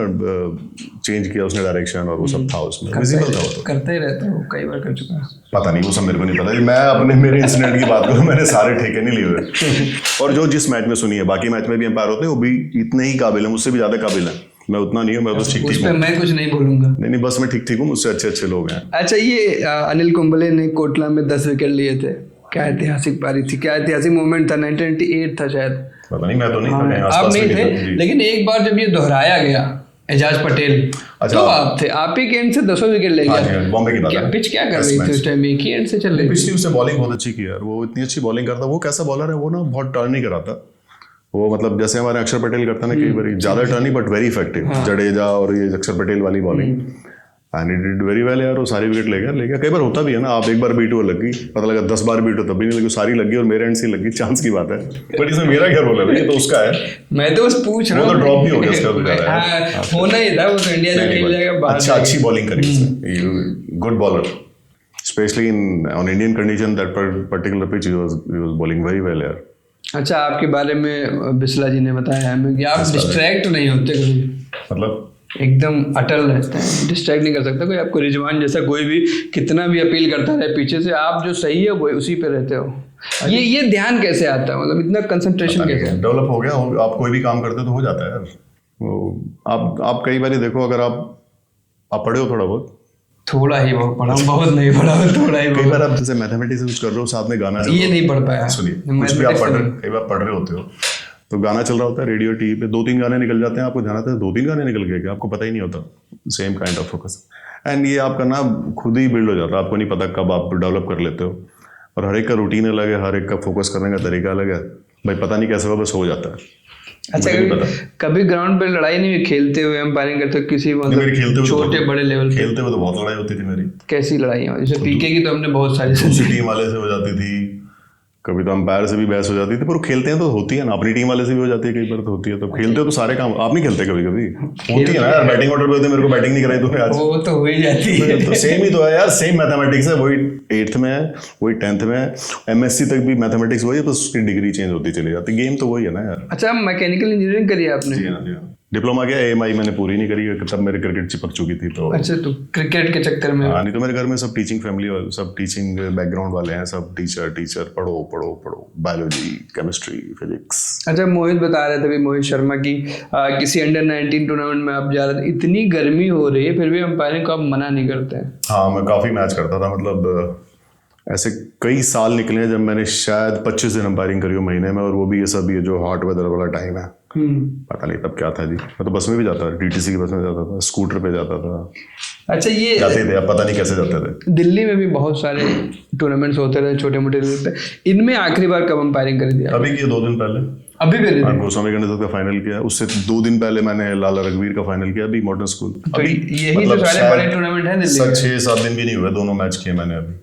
चेंज किया उसने डायरेक्शन और वो सब था उसमें, विजिबल था वो तो। करते ही रहता है, कई बार कर चुका है। पता नहीं, वो सब मेरे को नहीं पता। मैं मेरे इंसिडेंट की बात करूँ, मैंने सारे ठेके नहीं लिए हुए। और जो जिस मैच में सुनी है, बाकी मैच में भी अंपायर होते हैं, वो भी इतने ही काबिल है, मुझसे भी ज्यादा काबिल है। मैं उतना नहीं हूँ, मैं बस ठीक हूँ। मैं कुछ नहीं बोलूंगा। नहीं बस मैं ठीक हूँ, मुझसे अच्छे लोग हैं। अच्छा, ये अनिल कुंबले ने कोटला में 10 विकेट लिए थे, क्या ऐतिहासिक पारी थी, क्या ऐतिहासिक मोमेंट था, 1998 था शायद, पता नहीं, मैं तो नहीं था, आप नहीं थे, लेकिन एक बार जब ये दोहराया गया, एजाज पटेल, तो आप थे, आप ही के एंड से 200 विकेट ले गया। बॉम्बे की बात है। पिच क्या कर रही थी उस टाइम, एक ही एंड से चल रही थी। पिछली उसने बॉलिंग बहुत अच्छी की यार, वो इतनी अच्छी बॉलिंग करता, वो कैसा बॉलर है वो ना, बहुत टर्न नहीं कराता वो, मतलब जैसे हमारे अक्षर पटेल करता ना, कई बार ज्यादा टर्न नहीं, बट वेरी इफेक्टिव। जडेजा और ये अक्षर पटेल वाली bowling and he did very well यार, वो सारी विकेट ले गया। कई बार होता भी है ना, आप एक बार बीट हो लग गई, पता लगा 10 बार बीट हो तब भी नहीं लगी, सारी लगी और मेरे एंड से लगी, चांस की बात है। बट इसमें मेरा क्या रोल है भाई, ये तो उसका है। मैं तो बस पूछ रहा हूँ, वो तो ड्रॉप भी हो गया उसका बेचारा। हाँ, होना ही था, वो तो इंडिया से खेल जाएगा बाहर। अच्छा, अच्छी बॉलिंग करी उसने, good bowler, specially in on Indian condition, that particular pitch he was bowling very well यार। अच्छा, आपके बारे में बिस्ला जी ने बताया हमें कि आप डिस्ट्रैक्ट नहीं होते कभी, मतलब एकदम अटल रहते हैं, डिस्ट्रैक्ट नहीं कर सकता कोई आपको। रिजवान जैसा कोई भी कितना भी अपील करता रहे पीछे से, आप जो सही है वो उसी पे रहते हो। ये ध्यान कैसे आता है, मतलब इतना कंसंट्रेशन कैसे? डेवलप हो गया, आप कोई भी काम करते हो तो हो जाता है यार। वो आप कई बार देखो, अगर आप पढ़े हो थोड़ा बहुत, थोड़ा ही बहुत पढ़ा हूँ, बहुत नहीं पढ़ा हूँ, थोड़ा ही। कई बार आप जैसे मैथमेटिक्स कुछ कर रहे हो, साथ में गाना चल रहा ये नहीं पढ़ पाया, सुनिए, कुछ भी आप कई बार पढ़ रहे होते हो तो गाना चल रहा होता है रेडियो टीवी पे, 2-3 गाने निकल जाते हैं, आपको ध्यान आता है 2-3 गाने निकल गए, क्या आपको पता ही नहीं होता। Same kind of focus, and ये आपका ना खुद ही बिल्ड हो जाता है, आपको नहीं पता कब आप डेवलप कर लेते हो। और हर एक का रूटीन अलग है, हर एक का फोकस करने का तरीका अलग है भाई, पता नहीं कैसे हो, बस हो जाता है। अच्छा, कभी ग्राउंड पे लड़ाई नहीं हुई खेलते हुए, एम्पायरिंग करते हुए किसी, मतलब छोटे बड़े लेवल पे? खेलते हुए तो बहुत लड़ाई होती थी मेरी। कैसी लड़ाई? जैसे पीके की तो हमने बहुत सारी दूसरी टीम वाले से हो जाती थी, कभी तो अंपायर से भी बहस हो जाती थी, पर खेलते हैं तो होती है ना, अपनी टीम वाले से भी हो जाती है, कई बार तो होती है। तो खेलते हो तो सारे काम आप नहीं खेलते, कभी कभी होती है ना यार, बैटिंग ऑर्डर पे होते, मेरे को बैटिंग नहीं कराई तूने आज, वो तो हो ही जाती है। तो सेम ही तो है यार, सेम मैथमेटिक्स है, वही 8th में है, वही 10th में है, MSc तक भी मैथमेटिक्स वही है, बस उसकी डिग्री चेंज होती चली जाती, गेम तो वही है ना यार। अच्छा, मैकेनिकल इंजीनियरिंग करी आपने? जी हाँ, डिप्लोमा किया, AMI मैंने पूरी नहीं करी, तब मेरे क्रिकेट चिपक चुकी थी तो। अच्छा, तो क्रिकेट के चक्कर में? हाँ, नहीं तो मेरे घर में सब टीचिंग फैमिली वाले, सब टीचिंग बैकग्राउंड वाले हैं, सब टीचर, पढ़ो, बायोलॉजी, केमिस्ट्री, फिजिक्स। अच्छा, मोहित बता रहे थे अभी, मोहित शर्मा की किसी अंडर 19 टूर्नामेंट में आप जा रहे थे, इतनी गर्मी हो रही है फिर भी अंपायरिंग को आप मना नहीं करते हैं? हाँ, मैं काफ़ी मैच करता था, मतलब ऐसे कई साल निकले हैं जब मैंने शायद 25 दिन अंपायरिंग करी हो महीने में, और वो भी ये जो हॉट वेदर वाला टाइम है, पता नहीं तब क्या था जी। मैं तो बस में भी जाता था, TTC की बस में जाता था, स्कूटर पे जाता था। अच्छा, ये जाते थे, अब पता नहीं कैसे जाते थे। दिल्ली में भी बहुत सारे टूर्नामेंट्स होते रहे छोटे मोटे लेवल पे, इनमें आखिरी बार कब अंपायरिंग कर दिया? अभी किया 2 दिन पहले। अभी भी गोस्वामी गणेश का फाइनल किया, उससे 2 दिन पहले मैंने लाला रघुवीर का फाइनल किया, अभी मॉडर्न स्कूल। तो यही तो सारे बड़े टूर्नामेंट हैं दिल्ली में। 6-7 दिन भी नहीं हुए, दोनों मैच किए मैंने अभी,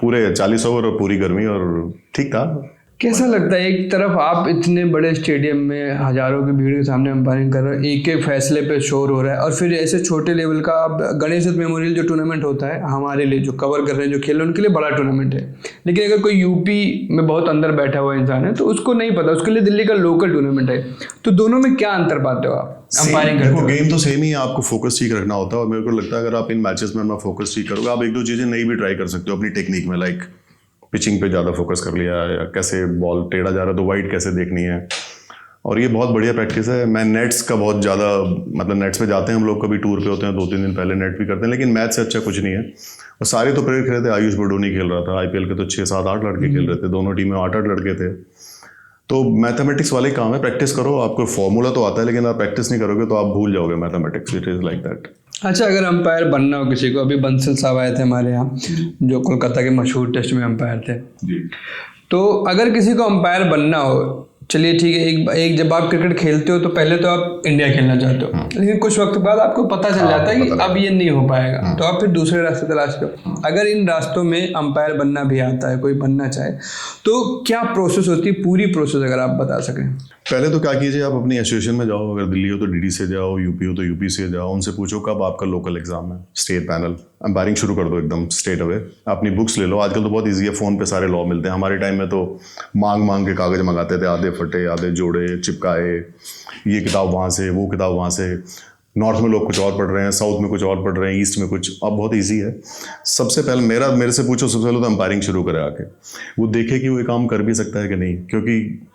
पूरे 40 ओवर और पूरी गर्मी, और ठीक था। कैसा लगता है, एक तरफ आप इतने बड़े स्टेडियम में हजारों की भीड़ के सामने अंपायरिंग कर रहे हो, एक एक फैसले पे शोर हो रहा है, और फिर ऐसे छोटे लेवल का अब गणेश दत्त मेमोरियल जो टूर्नामेंट होता है हमारे लिए, जो कवर कर रहे हैं, जो खेल रहे हैं, उनके लिए बड़ा टूर्नामेंट है, लेकिन अगर कोई यूपी में बहुत अंदर बैठा हुआ इंसान है तो उसको नहीं पता, उसके लिए दिल्ली का लोकल टूर्नामेंट है। तो दोनों में क्या अंतर पाते हो आप अंपायरिंग करते हो? गेम तो सेम ही है, आपको फोकस ठीक रखना होता है, और मेरे को लगता है अगर आप इन मैचेस में अपना फोकस ठीक करोगे, आप 1-2 चीजें नई भी ट्राई कर सकते हो अपनी टेक्निक में, लाइक पिचिंग पे ज़्यादा फोकस कर लिया, या कैसे बॉल टेढ़ा जा रहा है तो वाइड कैसे देखनी है, और ये बहुत बढ़िया प्रैक्टिस है। मैं नेट्स का बहुत ज़्यादा, मतलब नेट्स पे जाते हैं हम लोग, कभी टूर पे होते हैं 2-3 दिन पहले नेट भी करते हैं, लेकिन मैच से अच्छा कुछ नहीं है। और सारे तो प्लेयर खेल रहे थे, आयुष बडोनी खेल रहा था, IPL के तो 6-7-8 लड़के खेल रहे थे, दोनों टीम में 8-8 लड़के थे। तो मैथमेटिक्स वाले काम है, प्रैक्टिस करो, आपको फॉर्मूला तो आता है, लेकिन आप प्रैक्टिस नहीं करोगे तो आप भूल जाओगे mathematics, it is like that. अच्छा, अगर अंपायर बनना हो किसी को, अभी बंसल साहब आए थे हमारे यहाँ, जो कोलकाता के मशहूर टेस्ट में अंपायर थे जी, तो अगर किसी को अंपायर बनना हो, चलिए ठीक है, एक जब आप क्रिकेट खेलते हो तो पहले तो आप इंडिया खेलना चाहते हो, लेकिन कुछ वक्त बाद आपको पता चल जाता है कि अब ये नहीं हो पाएगा, तो आप फिर दूसरे रास्ते तलाशते हो। अगर इन रास्तों में अंपायर बनना भी आता है, कोई बनना चाहे, तो क्या प्रोसेस होती है, पूरी प्रोसेस अगर आप बता सकें? पहले तो क्या कीजिए, आप अपनी एसोसिएशन में जाओ, अगर दिल्ली हो तो DD से जाओ, यूपी हो तो यूपी से जाओ, उनसे पूछो कब आपका लोकल एग्जाम है, स्टेट पैनल, अंपायरिंग शुरू कर दो एकदम स्ट्रेट अवे, अपनी बुक्स ले लो, आजकल तो बहुत ईजी है, फ़ोन पे सारे लॉ मिलते हैं, हमारे टाइम में तो मांग के कागज़ मंगाते थे, आधे फटे आधे जोड़े चिपकाए, ये किताब वहाँ से, वो किताब वहाँ से, नॉर्थ में लोग कुछ और पढ़ रहे हैं, साउथ में कुछ और पढ़ रहे हैं, ईस्ट में कुछ, अब बहुत ईजी है। सबसे पहले मेरे से पूछो, सबसे पहले तो अंपायरिंग शुरू करे आके, वो देखे कि वो ये काम कर भी सकता है कि नहीं, क्योंकि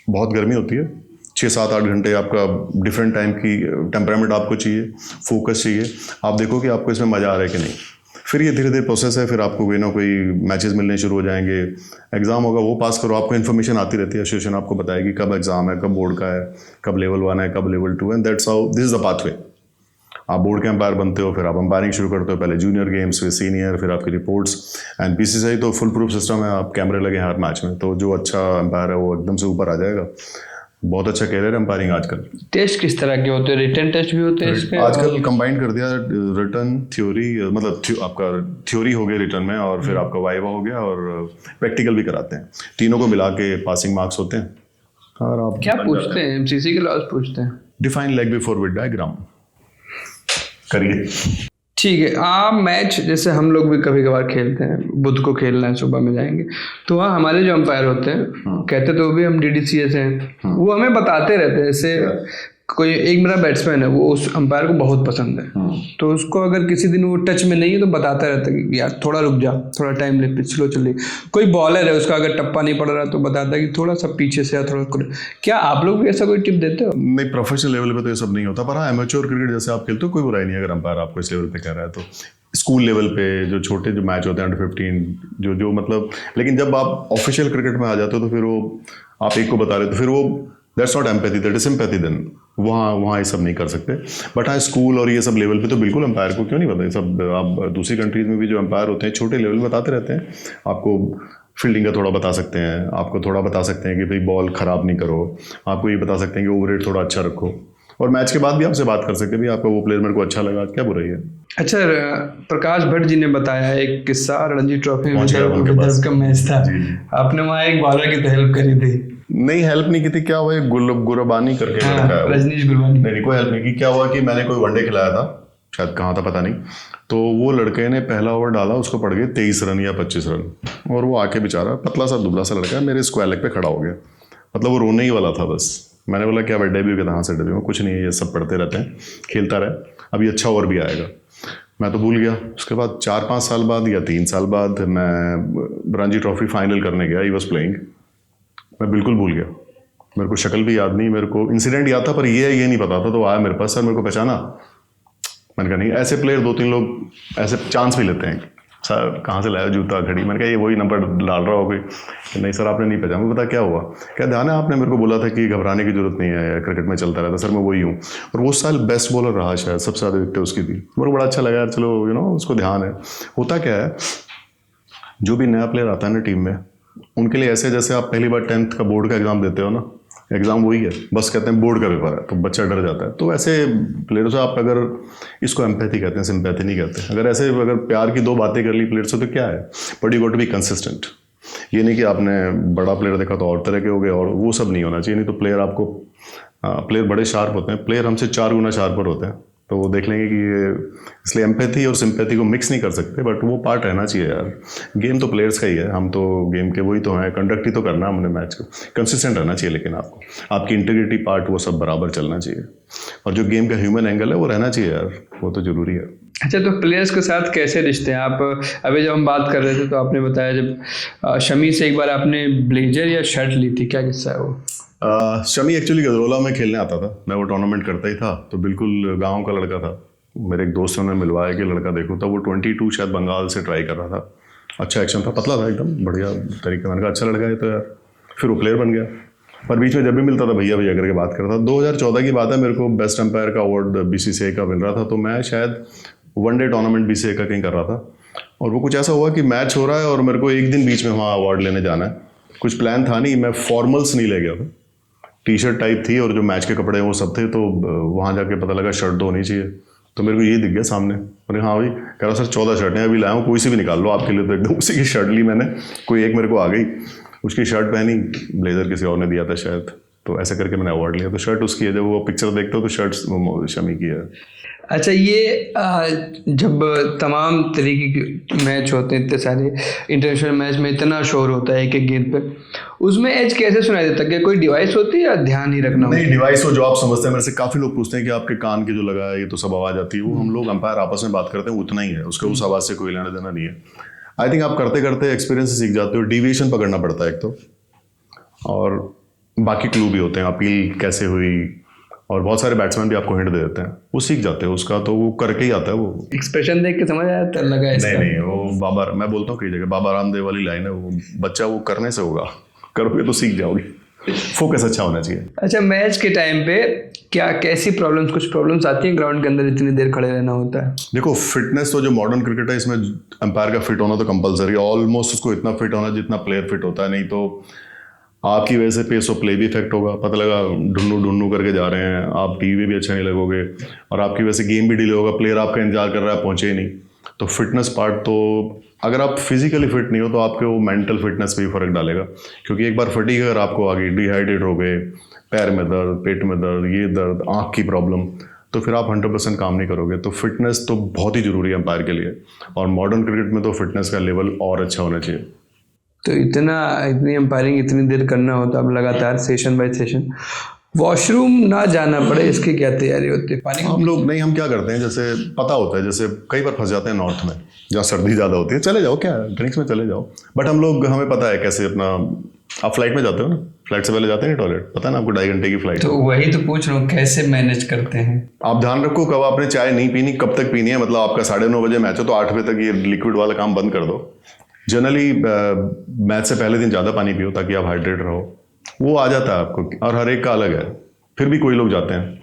बहुत गर्मी होती है, 6-7-8 घंटे आपका डिफरेंट टाइम की टेम्परामेंट आपको चाहिए, फोकस चाहिए, आप देखो कि आपको इसमें मज़ा आ रहा है कि नहीं, फिर ये धीरे धीरे प्रोसेस है, फिर आपको कोई ना कोई मैचेस मिलने शुरू हो जाएंगे, एग्जाम होगा, वो पास करो, आपको इन्फॉर्मेशन आती रहती है, एसोसिएशन आपको बताएगी कब एग्जाम है, कब बोर्ड का है, कब लेवल 1 है, कब लेवल 2 है, and that's how this is the pathway. आप बोर्ड के अंपायर बनते हो, फिर आप अंपायरिंग शुरू करते हो, पहले जूनियर गेम्स, फिर सीनियर, फिर आपकी रिपोर्ट्स, एंड BCCI तो फुल प्रूफ सिस्टम है, आप कैमरे लगे हर मैच में, तो जो अच्छा अंपायर है वो एकदम से ऊपर आ जाएगा। बहुत अच्छा कैरियर अंपायरिंग आजकल। टेस्ट किस तरह के होते हैं? रिटन टेस्ट भी होते हैं इसमें? आजकल कंबाइन कर दिया, रिटर्न थ्योरी, मतलब आपका थ्योरी हो गया रिटर्न में, और फिर आपका वाइवा हो गया, और प्रैक्टिकल भी कराते हैं। तीनों को मिला के पासिंग मार्क्स होते हैं। और आप क्या पूछते हैं? एमसीसी के लॉज पूछते हैं। Define leg before with diagram करिए। ठीक है। आप मैच जैसे हम लोग भी कभी कभार खेलते हैं, बुध को खेलना है, सुबह में जाएंगे, तो वहाँ हमारे जो अंपायर होते हैं कहते तो भी हम DDCS हैं, वो हमें बताते रहते हैं। जैसे कोई एक मेरा बैट्समैन है, वो उस अंपायर को बहुत पसंद है, तो उसको अगर किसी दिन वो टच में नहीं है तो बताता रहता है कि यार थोड़ा रुक जा, थोड़ा टाइम ले, पिच स्लो चलिए। कोई बॉलर है, उसका अगर टप्पा नहीं पड़ रहा तो बताता है कि थोड़ा सा पीछे से या थोड़ा। क्या आप लोग भी ऐसा कोई टिप देते हो? नहीं, प्रोफेशनल लेवल पे तो ये सब नहीं होता, पर हाँ एमेच्योर क्रिकेट जैसे आप खेलते हो कोई बुराई नहीं अगर अंपायर आपको इस लेवल पे कह रहा है तो। स्कूल लेवल पे जो छोटे जो मैच होते हैं अंडर 15 जो मतलब, लेकिन जब आप ऑफिशियल क्रिकेट में आ जाते हो तो फिर वो आप एक को बता रहे तो फिर वो that's not empathy, that is sympathy. Then वहाँ ये सब नहीं कर सकते। बट हाँ स्कूल और ये सब लेवल पे तो बिल्कुल अंपायर को क्यों नहीं पता। ये सब आप दूसरी कंट्रीज में भी जो अंपायर होते हैं छोटे लेवल बताते रहते हैं आपको। फील्डिंग का थोड़ा बता सकते हैं आपको, थोड़ा बता सकते हैं कि भाई बॉल खराब नहीं करो, आपको ये बता सकते हैं कि ओवर रेट थोड़ा अच्छा रखो, और मैच के बाद भी आपसे बात कर सकते हैं भी आपका वो प्लेयर मेरे को अच्छा लगा, क्या बुराई है। अच्छा, प्रकाश भट्ट जी ने बताया एक किस्सा, रणजी ट्रॉफी में विदर्भ का मैच था, आपने वहाँ एक बॉलर की तो हेल्प करी थी। नहीं हेल्प नहीं की थी, क्या हुआ, गुरबानी करके लड़का है, रजनीश गुरबानी। नहीं कोई हेल्प नहीं की। क्या हुआ कि मैंने कोई वनडे खिलाया था, शायद कहाँ था पता नहीं, तो वो लड़के ने पहला ओवर डाला, उसको पड़ गए 23 रन या 25 रन, और वो आके बेचारा पतला सा दुबला सा लड़का है मेरे स्क्वायर लेग पे खड़ा हो गया, मतलब वो रोने ही वाला था बस। मैंने बोला क्या भाई डेब्यू के कहाँ से डेब्यू, कुछ नहीं है, ये सब पढ़ते रहते हैं, खेलता रहे, अभी अच्छा ओवर भी आएगा। मैं तो भूल गया। उसके बाद 4-5 साल बाद या 3 साल बाद मैं रणजी ट्रॉफी फाइनल करने गया, ही वॉज प्लेइंग, मैं बिल्कुल भूल गया, मेरे को शक्ल भी याद नहीं, मेरे को इंसिडेंट याद था पर ये नहीं पता था। तो आया मेरे पास, सर मेरे को पहचाना? मैंने कहा नहीं। ऐसे प्लेयर 2-3 लोग ऐसे चांस भी लेते हैं, सर कहाँ से लाया जूता घड़ी, मैंने कहा ये वही नंबर डाल रहा हो कोई, नहीं सर आपने नहीं पहचाना। बता क्या हुआ? क्या ध्यान है आपने मेरे को बोला था कि घबराने की जरूरत नहीं है, क्रिकेट में चलता रहता। सर मैं वही हूँ, और वो साल बेस्ट बॉलर रहा, शायद सबसे ज़्यादा विकेट उसकी थी। मेरे को बड़ा अच्छा लगा यार, चलो उसको ध्यान है। होता क्या है, जो भी नया प्लेयर आता है ना टीम में, उनके लिए ऐसे जैसे आप पहली बार 10th का बोर्ड का एग्जाम देते हो ना, एग्जाम वही है, बस कहते हैं बोर्ड का पेपर है, तो बच्चा डर जाता है। तो ऐसे प्लेयर से आप अगर इसको एम्पैथी कहते हैं, सिंपैथी नहीं कहते, अगर प्यार की 2 बातें कर ली प्लेयर से तो क्या है, but you got to be consistent. ये नहीं कि आपने बड़ा प्लेयर देखा तो और तरह के हो गए, और वो सब नहीं होना चाहिए। नहीं तो प्लेयर बड़े शार्प होते हैं, प्लेयर हमसे 4 गुना शार्पर होते हैं, तो वो देख लेंगे कि ये, इसलिए एम्पैथी और सिंपैथी को मिक्स नहीं कर सकते, बट वो पार्ट रहना चाहिए यार। गेम तो प्लेयर्स का ही है, हम तो गेम के वही तो हैं, कंडक्ट ही तो करना है हमने मैच को, कंसिस्टेंट रहना चाहिए, लेकिन आपकी इंटीग्रिटी पार्ट वो सब बराबर चलना चाहिए, और जो गेम का ह्यूमन एंगल है वो रहना चाहिए यार, वो तो जरूरी है। अच्छा, तो प्लेयर्स के साथ कैसे रिश्ते हैं आप? अभी जब हम बात कर रहे थे तो आपने बताया जब शमी से एक बार आपने ब्लेजर या शर्ट ली थी, क्या किस्सा है वो? शमी एक्चुअली गजरोला में खेलने आता था, मैं वो टूर्नामेंट करता ही था, तो बिल्कुल गांव का लड़का था। मेरे एक दोस्त ने उन्हें मिलवाया कि लड़का देखो, तब वो 22 शायद बंगाल से ट्राई कर रहा था, अच्छा एक्शन था, पतला था एकदम बढ़िया तरीके। मैंने कहा अच्छा लड़का है तो यार, फिर वो प्लेयर बन गया। पर बीच में जब भी मिलता था भैया भैया करके बात करता था। 2014 की बात है, मेरे को बेस्ट एम्पायर का अवार्ड BCCI का मिल रहा था, तो मैं शायद वनडे टूर्नामेंट BCCI का कहीं कर रहा था, और वो कुछ ऐसा हुआ कि मैच हो रहा है और मेरे को एक दिन बीच में वहाँ अवार्ड लेने जाना है। कुछ प्लान था नहीं, मैं फॉर्मल्स नहीं ले गया था, टी-शर्ट टाइप थी, और जो मैच के कपड़े हैं वो सब थे, तो वहाँ जाके पता लगा शर्ट तो होनी चाहिए, तो मेरे को ये दिख गया सामने। अरे हाँ भाई, कह रहा सर 14 शर्टें अभी लाया हूँ, कोई सी भी निकाल लो आपके लिए, तो एकदम उसी की शर्ट ली मैंने, कोई एक मेरे को आ गई, उसकी शर्ट पहनी, ब्लेजर किसी और ने दिया था शायद, तो ऐसे करके मैंने अवार्ड लिया। तो शर्ट उसकी है, जब वो पिक्चर देखते हो तो शर्ट शमी की है। अच्छा, ये जब तमाम तरीके के मैच होते हैं, इतने सारे इंटरनेशनल मैच में इतना शोर होता है एक एक गेंद पे, उसमें एज कैसे सुनाई देता है? क्या कोई डिवाइस होती है या ध्यान ही रखना? नहीं, डिवाइस हो जो आप समझते हैं। मेरे से काफ़ी लोग पूछते हैं कि आपके कान के जो लगा है ये तो सब आवाज़ आती है, वो हम लोग अंपायर आपस में बात करते हैं उतना ही है, उसके उस आवाज़ से कोई लेना देना नहीं है। आई थिंक आप करते करते एक्सपीरियंस से सीख जाते हो। डिविएशन पकड़ना पड़ता है एक तो, और बाकी क्लू भी होते हैं, अपील कैसे हुई, और बहुत सारे बैट्समैन भी आपको हिंट दे देते हैं, वो सीख जाते हैं उसका, तो वो करके ही आता है। वो एक्सप्रेशन देख के समझ आया था लगा इसका? नहीं, वो मैं बोलता हूँ कई जगह बाबा रामदेव वाली लाइन है, वो बच्चा वो करने से होगा, करोगे तो सीख जाओगे, फोकस अच्छा होना चाहिए। अच्छा, मैच के टाइम पे क्या कैसी कुछ प्रॉब्लम्स आती हैं ग्राउंड के अंदर, इतनी देर खड़े रहना होता है? देखो, फिटनेस तो जो मॉडर्न क्रिकेट है इसमें अंपायर का फिट होना तो कंपलसरी है, ऑलमोस्ट उसको इतना फिट होना जितना प्लेयर फिट होता है, नहीं तो आपकी वजह से पेस ऑफ प्ले भी इफेक्ट होगा, पता लगा ढुन्नू करके जा रहे हैं, आप टीवी भी अच्छा नहीं लगोगे, और आपकी वजह से गेम भी डिले होगा, प्लेयर आपका इंतजार कर रहा है, पहुंचे ही नहीं। तो फिटनेस पार्ट तो अगर आप फिजिकली फिट नहीं हो तो आपके वो मेंटल फिटनेस पे भी फर्क डालेगा, क्योंकि एक बार फटीग अगर आपको आ गई, डिहाइड्रेट हो गए, पैर में दर्द, पेट में दर्द, ये दर्द, आँख की प्रॉब्लम, तो फिर आप 100% काम नहीं करोगे। तो फिटनेस तो बहुत ही ज़रूरी है एम्पायर के लिए, और मॉडर्न क्रिकेट में तो फिटनेस का लेवल और अच्छा होना चाहिए। तो इतनी एम्पायरिंग इतनी देर करना होता अब लगातार सेशन बाय सेशन, वॉशरूम ना जाना पड़े इसकी क्या तैयारी होती है? पानी हम क्या करते हैं, जैसे पता होता है, जैसे कई बार फंस जाते हैं नॉर्थ में जहाँ सर्दी ज़्यादा होती है, चले जाओ, क्या ड्रिंक्स में चले जाओ, बट हमें पता है कैसे अपना, आप फ्लाइट में जाते हो ना, फ्लाइट से पहले जाते हैं टॉयलेट, पता है ना आपको 2.5 घंटे की फ्लाइट। तो वही तो पूछ रहा हूँ, कैसे मैनेज करते हैं? आप ध्यान रखो कब आपने चाय नहीं पीनी, कब तक पीनी है, मतलब आपका 9:30 बजे मैच हो तो 8 बजे तक ये लिक्विड वाला काम बंद कर दो। जनरली मैच से पहले दिन ज़्यादा पानी पियो ताकि आप हाइड्रेट रहो, वो आ जाता है आपको, और हर एक का अलग है। फिर भी कोई लोग जाते हैं,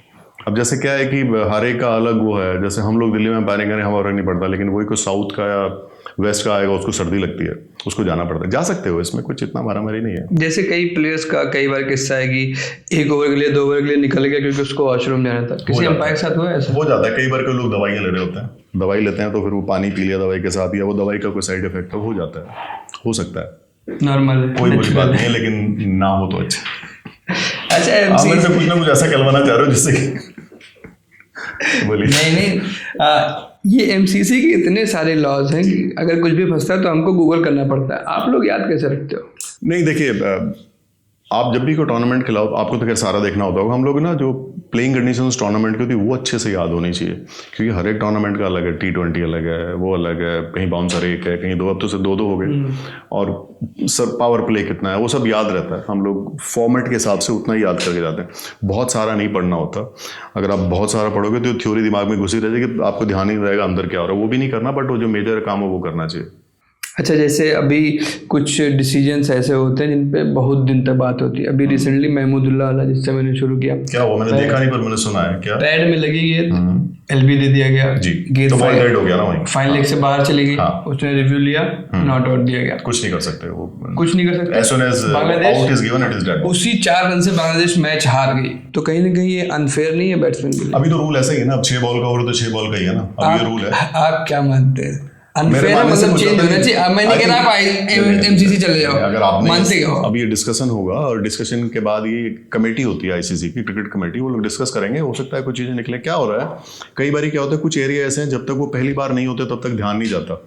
अब जैसे क्या है कि हर एक का अलग वो है, जैसे हम लोग दिल्ली में एम्पायरिंग करें हमें फर्क नहीं पड़ता, लेकिन वही कोई साउथ का या वेस्ट का आएगा उसको सर्दी लगती है, उसको जाना पड़ता है। जा सकते हो, इसमें कुछ इतना मारामारी नहीं है। जैसे कई प्लेयर्स का कई बार किस्सा है कि 1 ओवर के लिए 2 ओवर के लिए निकल गया क्योंकि उसको वॉशरूम जाना था, किसी एम्पायर के साथ हुआ ऐसा? हो जाता है, कई बार के लोग दवाइयाँ ले रहे होते हैं, दवाई लेते हैं तो फिर वो पानी पी लिया दवाई के साथ, या वो दवाई का कोई साइड इफेक्ट हो जाता है, हो सकता है, नॉर्मल, कोई बुरी बात नहीं है, लेकिन ना हो तो अच्छा। अच्छा, आप मेरे से कुछ ना कुछ ऐसा कहलवाना चाह रहे हो जिससे कि बोलिए। नहीं, ये एमसीसी के इतने सारे लॉज हैं कि अगर कुछ भी फंसता है तो हमको गूगल करना पड़ता है, आप लोग याद कैसे रखते हो? नहीं देखिए, आप जब भी कोई टूर्नामेंट खिलाओ, आपको तो खैर सारा देखना होता होगा, हम लोग ना जो प्लेइंग कंडीशंस टूर्नामेंट की होती है वो अच्छे से याद होनी चाहिए, क्योंकि हर एक टूर्नामेंट का अलग है, T20 अलग है, वो अलग है, कहीं बाउंसर 1 है, कहीं 2, अब तो से 2 हो गए, और सब पावर प्ले कितना है वो सब याद रहता है। हम लोग फॉर्मेट के हिसाब से उतना ही याद करके जाते हैं, बहुत सारा नहीं पढ़ना होता। अगर आप बहुत सारा पढ़ोगे तो थ्योरी दिमाग में घुसी रह जाएगी, आपको ध्यान नहीं रहेगा अंदर क्या हो रहा है, वो भी नहीं करना, बट वो जो मेजर काम है वो करना चाहिए। अच्छा, जैसे अभी कुछ डिसीजंस ऐसे होते हैं जिन पे बहुत दिन तक बात होती है। अभी रिसेंटली महमूदुल्लाह वाला जिससे मैंने शुरू किया, क्या वो मैंने देखा नहीं पर मैंने सुना है, क्या पैड में लगी गेंद, एलबी दे दिया गया जी, गेंद तो बॉल डेड हो गया ना वहीं, फाइन लेग से बाहर चली गई, उसने रिव्यू लिया, नॉट आउट दिया गया, कुछ नहीं कर सकते वो, कुछ नहीं कर सकते। as soon as out is given it is dead। उसी 4 रन से बांग्लादेश मैच हार गई, तो कहीं ना कहीं ये अनफेयर नहीं है बैट्समैन के लिए? अभी तो रूल ऐसा ही है ना, अब 6 बॉल का ओवर तो 6 बॉल का ही है ना, अब ये रूल है। आप क्या मानते हैं? अनफेयर मतलब चेंज होना चाहिए? अब मैं नहीं कह रहा आप एमसीसी चले जाओ, अगर आपने मानते हो? अब ये डिस्कशन होगा, और डिस्कशन के बाद ये कमेटी होती है आईसीसी की, क्रिकेट कमेटी, वो लोग डिस्कस करेंगे, हो सकता है कुछ चीज़ें निकले। क्या हो रहा है, कई बार क्या होता है, कुछ एरिया ऐसे हैं जब तक वो पहली बार नहीं होते तब तक ध्यान नहीं जाता,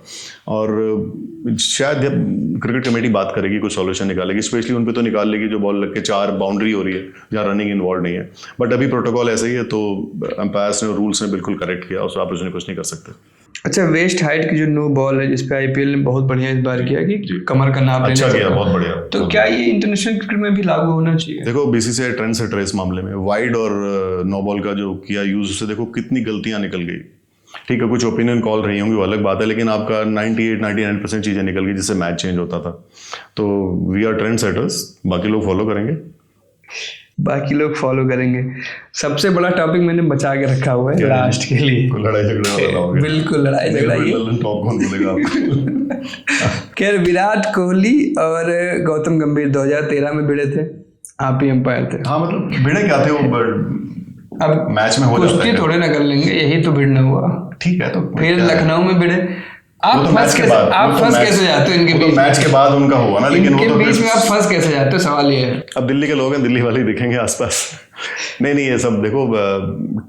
और शायद जब क्रिकेट कमेटी बात करेगी कुछ सॉल्यूशन निकालेगी, स्पेशली उन पे तो निकाल लेगी जो बॉल लग के 4 बाउंड्री हो रही है जहाँ रनिंग इन्वॉल्व नहीं है, बट अभी प्रोटोकॉल ऐसा ही है, तो एम्पायर्स ने रूल्स ने बिल्कुल करेक्ट किया, उससे आप उसने कुछ नहीं कर सकते। अच्छा, वेस्ट हाइट की जो नो बॉल है जिसपे आईपीएल ने बहुत बढ़िया इस बार किया कि कमर का नाप अच्छा किया, बहुत बढ़िया। तो क्या ये इंटरनेशनल क्रिकेट में भी लागू होना चाहिए? देखो, बीसीसीआई ट्रेंड सेटर है इस मामले में, वाइड और नो बॉल का जो किया यूज, उससे देखो कितनी गलतियां निकल गई। ठीक है, कुछ ओपिनियन कॉल रही होंगी वो अलग बात है, लेकिन आपका 98-99% चीजें निकल गई जिससे मैच चेंज होता था। तो वी आर ट्रेंड सेटर्स, बाकी लोग फॉलो करेंगे, सबसे बड़ा टॉपिक मैंने बचा के रखा हुआ है लास्ट के लिए, लड़ाई झगड़ा वाला हो गया। बिल्कुल लड़ाई झगड़ा ही। टॉप कौन बोलेगा आपको? खैर, विराट कोहली और गौतम गंभीर 2013 में भिड़े थे, आप ही अंपायर थे। हाँ, मतलब भिड़े क्या थे वो, अब मैच में हो जाता है, थोड़े ना कर लेंगे, यही तो भिड़ना हुआ। ठीक है, तो फिर लखनऊ में भिड़े, आप फंस कैसे जाते हो इनके बीच? मैच के बाद उनका हुआ ना, लेकिन वो तो बीच में आप फंस कैसे जाते हो, सवाल ये है। अब दिल्ली के लोग हैं, दिल्ली वाले ही दिखेंगे आसपास। नहीं, ये सब देखो,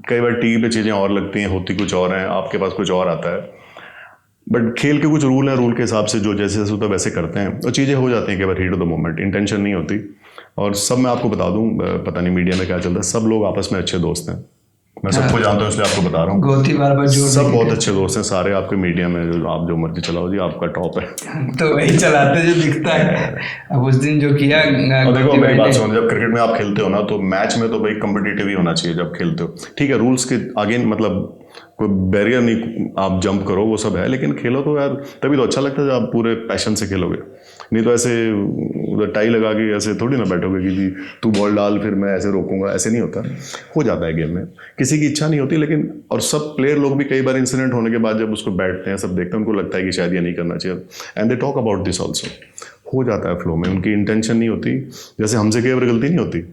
कई बार टीवी पे चीजें और लगती हैं, होती कुछ और हैं, आपके पास कुछ और आता है, बट खेल के कुछ रूल हैं, रूल के हिसाब से जो जैसे होता है वैसे करते हैं, और चीजें हो जाती हैं कई बार heat of the moment, intention नहीं होती। और सब मैं आपको बता दूं, पता नहीं मीडिया में क्या चलता है, सब लोग आपस में अच्छे दोस्त हैं, मैं सबको जानता हूँ इसलिए आपको बता रहा हूँ। गोती बार सब बहुत अच्छे दोस्त हैं सारे, आपके मीडिया में जो आप जो मर्जी चलाओ जी, आपका टॉप है तो वही चलाते जो दिखता है। अब उस दिन जो किया, और देखो मेरी बात सुनो, जब क्रिकेट में आप खेलते हो ना, तो मैच में तो भाई कम्पिटिटिव ही होना चाहिए जब खेलते हो। ठीक है, रूल्स के आगे मतलब कोई बैरियर नहीं, आप जंप करो वो सब है, लेकिन खेलो तो यार तभी तो अच्छा लगता है जब आप पूरे पैशन से खेलोगे। नहीं तो ऐसे उधर टाई लगा के ऐसे थोड़ी ना बैठोगे कि जी तू बॉल डाल फिर मैं ऐसे रोकूंगा, ऐसे नहीं होता। हो जाता है गेम में, किसी की इच्छा नहीं होती, लेकिन और सब प्लेयर लोग भी कई बार इंसिडेंट होने के बाद जब उसको बैठते हैं, सब देखते हैं, उनको लगता है कि शायद ये नहीं करना चाहिए, and they talk about this also. हो जाता है फ्लो में, उनकी इंटेंशन नहीं होती, जैसे हमसे कई बार गलती नहीं होती,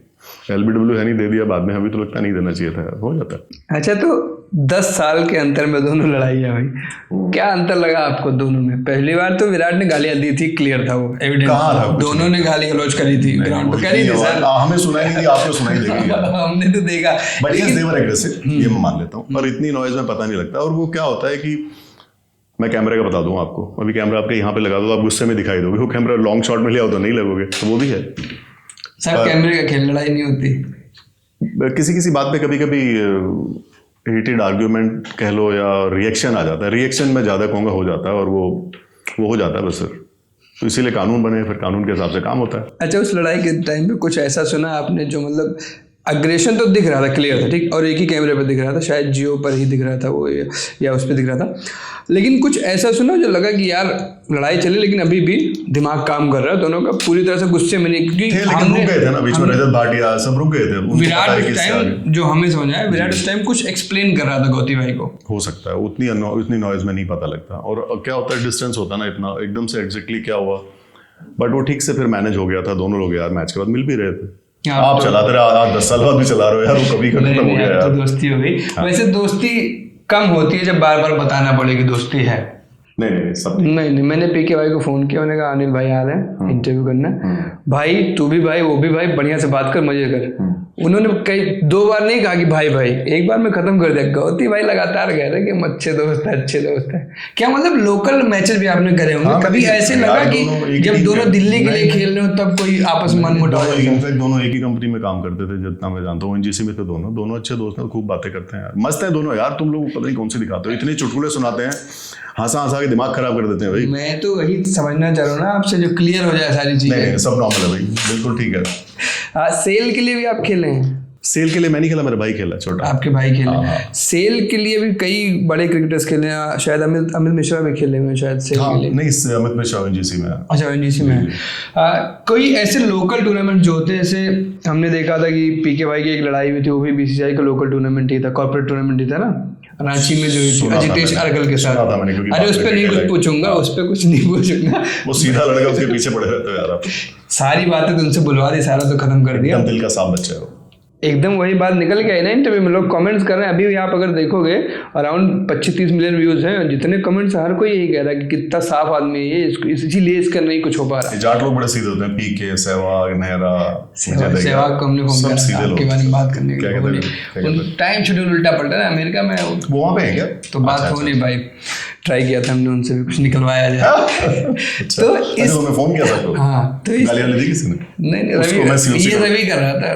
LBW है नहीं दे दिया बाद में, अभी तो लगता नहीं देना चाहिए था यार, हो जाता है। अच्छा, तो 10 साल के अंतर में दोनों लड़ाई है भाई, क्या अंतर लगा आपको दोनों में? पहली बार तो विराट ने गालियां दी थी, क्लियर था वो, एविडेंस कहाँ था? दोनों ने गाली गलौज करी थी ग्राउंड पे, करी थी सर, हमें सुनाई नहीं दी, आपको सुनाई देगी हमने तो देखा, but yes they were aggressive, ये मैं मान लेता हूँ, और इतनी नॉइज में पता नहीं लगता। और वो क्या होता है कि मैं कैमरे का बता दूं आपको, अभी कैमरा आपके यहाँ पे लगा दो, आप गुस्से में दिखाई दोगे, वो कैमरा लॉन्ग शॉट में लिया हो तो नहीं लगोगे, तो वो भी है सर, कैमरे का खेल, लड़ाई नहीं होती किसी किसी बात पे, कभी कभी हीटेड आर्ग्यूमेंट कह लो या रिएक्शन आ जाता है, रिएक्शन में ज़्यादा कहूँगा हो जाता है, और वो हो जाता है बस सर, तो इसीलिए कानून बने, फिर कानून के हिसाब से काम होता है। अच्छा, उस लड़ाई के टाइम पे कुछ ऐसा सुना आपने जो मतलब अग्रेशन तो दिख रहा था, क्लियर था, ठीक, और एक ही कैमरे पर दिख रहा था, शायद जियो पर ही दिख रहा था वो, या उस पर दिख रहा था, लेकिन कुछ ऐसा सुना जो लगा कि यार लड़ाई चली लेकिन अभी भी दिमाग काम कर रहा है दोनों का, पूरी तरह से गुस्से में नहीं, क्योंकि हमने रुक गए थे ना बीच में, रजत भाटिया सब रुक गए थे, विराट उस टाइम, जो हमें समझ आया, विराट उस टाइम कुछ एक्सप्लेन कर रहा था गौती भाई को, हो सकता है उतनी नॉइज में नहीं पता लगता, और क्या होता है डिस्टेंस होता है ना इतना, एकदम से एग्जैक्टली क्या हुआ, बट वो ठीक से फिर मैनेज हो गया था, दोनों लोग यार मैच के बाद मिल भी रहे थे, आप चलाते रहे, आप 10 साल बाद भी चला रहे हो यार, वो कभी खत्म हो गया यार, तो दोस्ती हो गई। वैसे दोस्ती कम होती है जब बार बार बताना पड़े कि दोस्ती है। नहीं सब नहीं, मैंने पीके भाई को फोन किया, उन्होंने कहा अनिल भाई आ रहे हैं इंटरव्यू करना, भाई तू भी भाई, वो भी भाई, बढ़िया से बात कर, मजे कर। उन्होंने कई 2 बार नहीं कहा कि भाई भाई, एक बार में खत्म कर दिया। गौती भाई लगातार कह रहे कि अच्छे दोस्त है। क्या मतलब लोकल मैचेस भी आपने करे होंगे? कभी ऐसे लगा कि जब दोनों दिल्ली के लिए खेल रहे हो तब कोई आपस में मनमुटाव? इनफैक्ट दोनों एक ही कंपनी में काम करते थे जितना मैं जानता हूँ, ONGC में थे दोनों अच्छे दोस्त हैं, खूब बातें करते हैं यार, मस्त है दोनों यार। तुम लोग पता नहीं कौन सी दिखाते हो, इतने चुटकुले सुनाते हैं, हंसा के दिमाग खराब कर देते हैं भाई। मैं तो वही समझना चाह रहा हूँ ना आपसे, जो क्लियर हो जाए सारी चीजें। नहीं, सब नॉर्मल है भाई, बिल्कुल ठीक है। सेल के लिए भी आप खेले हैं? सेल के लिए मैं नहीं खेला, मेरा भाई खेला, छोटा। आपके भाई खेले? सेल के लिए भी कई बड़े क्रिकेटर्स खेले हैं, शायद अमित मिश्रा भी खेले हुए शायद सेल के लिए। नहीं, अमित मिश्रा ONGC में। अच्छा, ONGC में। कोई ऐसे लोकल टूर्नामेंट जो होते हैं, जैसे हमने देखा था कि पीके भाई की एक लड़ाई हुई थी, वो भी BCCI का लोकल टूर्नामेंट ही था, कॉर्पोरेट टूर्नामेंट ही था ना, रांची में जो हुई थी अजितेश अरगल के साथ। अरे उस पर नहीं कुछ पूछूंगा, उस पर कुछ नहीं पूछूंगा, वो सीधा लड़का, उसके पीछे पड़े रहते हो यार आप। सारी बातें तो उनसे बुलवा दी, सारा तो खत्म कर दिया, दिल का साफ बच्चा है वो। एकदम वही बात निकल के आई ना इंटरव्यू में। लोग कमेंट्स कर रहे हैं, अभी भी आप अगर देखोगे अराउंड 25-30 मिलियन व्यूज हैं, जितने कमेंट्स हर कोई यही कह रहा है कि कितना साफ आदमी है ये, इसीलिए इसका नहीं कुछ हो पा रहा है। जाट लोग बड़े सीधे होते हैं, पीके, सहवाग, नेहरा, सहवाग को हमने फोन किया आपके बारे में बात करने के लिए, टाइम शेड्यूल उल्टा पलटा है अमेरिका में, वो वहाँ पे है क्या? तो बात हो नहीं भाई, ट्राई किया था हमने, उनसे भी कुछ निकलवाया जाए। तो इस फोन किया था, हाँ, तो गालियां दी किसी ने? नहीं, रवि कर रहा था,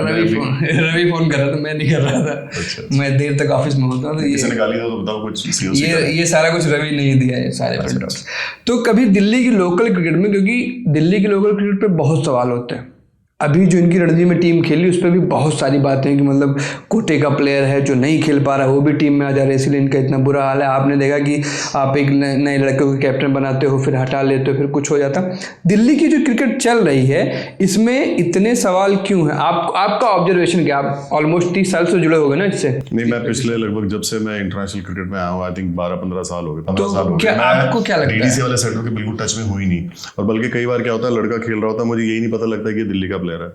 रवि फोन कर रहा था, मैं नहीं कर रहा था। मैं देर तक ऑफिस में होता हूँ, तो किसी ने गाली दो तो बताओ कुछ। ये सारा कुछ रवि नहीं दिया है, सारे पेट्रोल्स। तो कभी दिल्ली की लोकल क्रिकेट में, क्योंकि दिल्ली की लोकल क्रिकेट पे बहुत सवाल होते हैं, अभी जो इनकी रणजी में टीम खेली उस पर भी बहुत सारी बातें हैं कि मतलब कोटे का प्लेयर है जो नहीं खेल पा रहा है, वो भी टीम में आ जा रहा है, इसलिए इनका इतना बुरा हाल है। आपने देखा कि आप एक नए लड़के को कैप्टन बनाते हो, फिर हटा लेते हो, फिर कुछ हो जाता। दिल्ली की जो क्रिकेट चल रही है, इसमें इतने सवाल क्यों हैं? आपका ऑब्जर्वेशन क्या? आप ऑलमोस्ट 30 साल से जुड़े हो गए ना इससे। नहीं, मैं पिछले लगभग जब से मैं इंटरनेशनल क्रिकेट में आया हूँ, आई थिंक 12-15 साल हो गए, 15 तो साल हो गए। आपको क्या लगता है? DDC वाले सेटों के बिल्कुल टच में हुई नहीं, और बल्कि कई बार क्या होता है, लड़का खेल रहा होता है, मुझे यही नहीं पता लगता कि ये दिल्ली का प्लेयर है।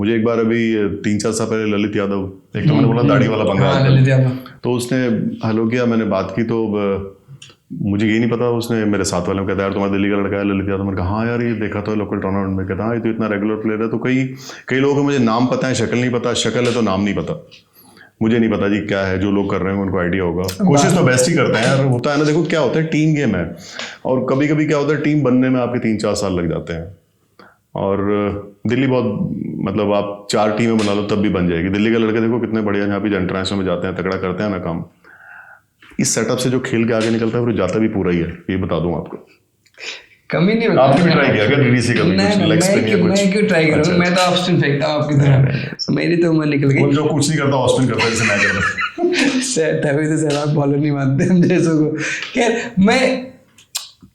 मुझे एक बार अभी 3-4 साल पहले ललित यादव, एक तो मैंने बोला दाढ़ी वाला पंगा, तो उसने हेलो किया, मैंने बात की, तो मुझे यही नहीं पता, उसने मेरे साथ वाले को कहता है यार तुम्हारा दिल्ली का लड़का है ललित यादव। मैंने कहा हाँ यार, ये देखा तो लोकल टूर्नामेंट में। कहता हाँ, ये तो इतना रेगुलर प्लेयर है। तो कई लोगों को मुझे नाम पता है, शक्ल नहीं पता, शक्ल है तो नाम नहीं पता। मुझे नहीं पता जी क्या है, जो लोग कर रहे हैं उनको आइडिया होगा, कोशिश तो बेस्ट ही करते हैं यार। होता है ना, देखो क्या होता है, टीम गेम है, और कभी कभी क्या होता है, टीम बनने में आपके 3-4 साल लग जाते हैं, और दिल्ली बहुत, मतलब आप 4 टीमें बना लो तब भी बन जाएगी। दिल्ली के लड़के देखो कितने बढ़िया, यहाँ पे इंटरनेशनल में जाते हैं, तगड़ा करते हैं ना काम। इस सेटअप से जो खेल के आगे निकलता है, फिर जाता भी पूरा ही है, ये बता दूं आपको। कमी नहीं होती। आपने भी ट्राई किया क्या DDC का? मैं क्यों ट्राई करूँगा? मैं तो ऑफ स्पिन फेंकता हूँ आपकी तरह, मेरी तो उम्र निकल गई। जो कुछ नहीं करता ऑफ स्पिन करता है, जैसे मैं करता हूँ। तभी तो सहवाग बॉलर नहीं मानते हम जैसों को। खैर, मैं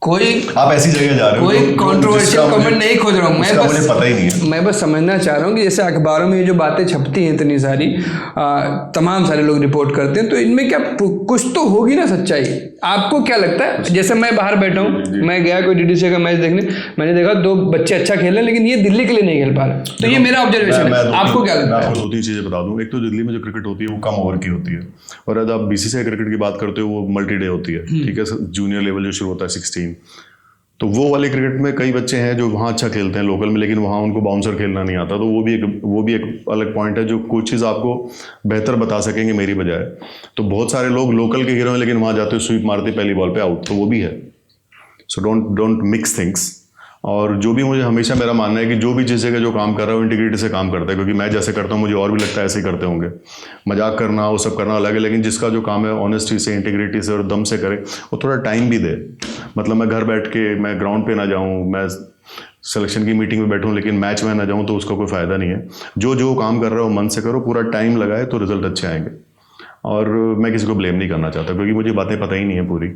कोई आप ऐसी जगह जा रहे हो कोई जो- कंट्रोवर्शियल जिसका कमेंट मुझे- नहीं खोज रहा हूँ मैं, उसका बस मुझे पता ही नहीं है। मैं बस समझना चाह रहा हूँ कि जैसे अखबारों में ये जो बातें छपती हैं इतनी सारी, तमाम सारे लोग रिपोर्ट करते हैं, तो इनमें क्या कुछ तो होगी ना सच्चाई? आपको क्या लगता है? जैसे मैं बाहर बैठा हूँ, मैं गया कोई DDC का मैच देखने, मैंने देखा 2 बच्चे अच्छा खेल रहे हैं लेकिन ये दिल्ली के लिए नहीं खेल पा रहे, तो ये मेरा ऑब्जर्वेशन है। आपको क्या लगता है? आपको 2-3 चीजें बता दूं। एक तो दिल्ली में जो क्रिकेट होती है वो कम ओवर की होती है, और यदि आप BCCI क्रिकेट की बात करते हो वो मल्टी डे होती है, ठीक है। जूनियर लेवल जो शुरू होता है 16, तो वो वाले क्रिकेट में कई बच्चे हैं जो वहाँ अच्छा खेलते हैं लोकल में, लेकिन वहाँ उनको बाउंसर खेलना नहीं आता, तो वो भी एक अलग पॉइंट है जो कोचेज आपको बेहतर बता सकेंगे मेरी बजाय। तो बहुत सारे लोग लोकल के हीरो हैं लेकिन वहाँ जाते स्वीप मारते पहली बॉल पे आउट, तो वो भी है। So don't mix things. और जो भी मुझे हमेशा मेरा मानना है कि जो भी जिस जगह जो काम कर रहा है वो इंटीग्रिटी से काम करता है, क्योंकि मैं जैसे करता हूँ मुझे और भी लगता है ऐसे ही करते होंगे। मजाक करना वो सब करना अलग है, लेकिन जिसका जो काम है ऑनेस्टी से, इंटीग्रिटी से और दम से करे, वो थोड़ा टाइम भी दे। मतलब मैं घर बैठ के मैं ग्राउंड पे ना जाऊँ, मैं सिलेक्शन की मीटिंग में बैठूँ लेकिन मैच में ना जाऊँ, तो उसका कोई फ़ायदा नहीं है। जो काम कर रहा है वो मन से करो, पूरा टाइम लगाए तो रिजल्ट अच्छे आएंगे। और मैं किसी को ब्लेम नहीं करना चाहता क्योंकि मुझे बातें पता ही नहीं है पूरी।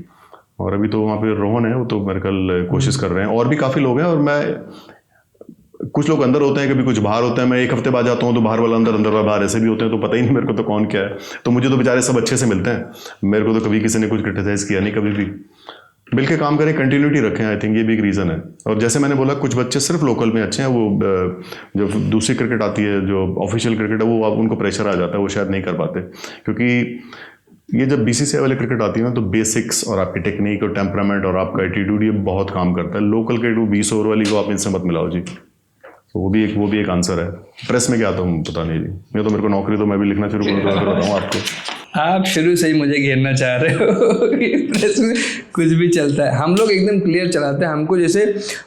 और अभी तो वहाँ पे रोहन है, वो तो मेरे कल कोशिश कर रहे हैं, और भी काफ़ी लोग हैं। और मैं कुछ लोग अंदर होते हैं, कभी कुछ बाहर होते हैं। मैं एक हफ्ते बाद जाता हूँ तो बाहर वाला अंदर, अंदर वाला बाहर, ऐसे भी होते हैं, तो पता ही नहीं मेरे को तो कौन क्या है। तो मुझे तो बेचारे सब अच्छे से मिलते हैं, मेरे को तो कभी किसी ने कुछ क्रिटिसाइज़ किया नहीं कभी भी। मिल के काम करें, कंटिन्यूटी रखें, आई थिंक ये भी एक रीज़न है। और जैसे मैंने बोला कुछ बच्चे सिर्फ लोकल में अच्छे हैं, वो जो दूसरी क्रिकेट आती है, जो ऑफिशियल क्रिकेट है, वो उनको प्रेशर आ जाता है, वो शायद नहीं कर पाते। क्योंकि ये जब BCCI वाली क्रिकेट आती है ना, तो बेसिक्स और आपकी टेक्निक और टेम्परामेंट और आपका एटीट्यूड ये बहुत काम करता है। लोकल क्रिकेट वो 20 ओवर वाली को आप इनसे मत मिलाओ जी। तो वो भी एक आंसर है। प्रेस में क्या आता हूँ पता नहीं जी, मैं तो मेरे को नौकरी, तो मैं भी लिखना शुरू करूँ तो बताऊँ आपको। आप शुरू से ही मुझे घेरना चाह रहे हो कि प्रेस में कुछ भी चलता है। हम लोग एकदम क्लियर चलाते हैं, हमको जैसे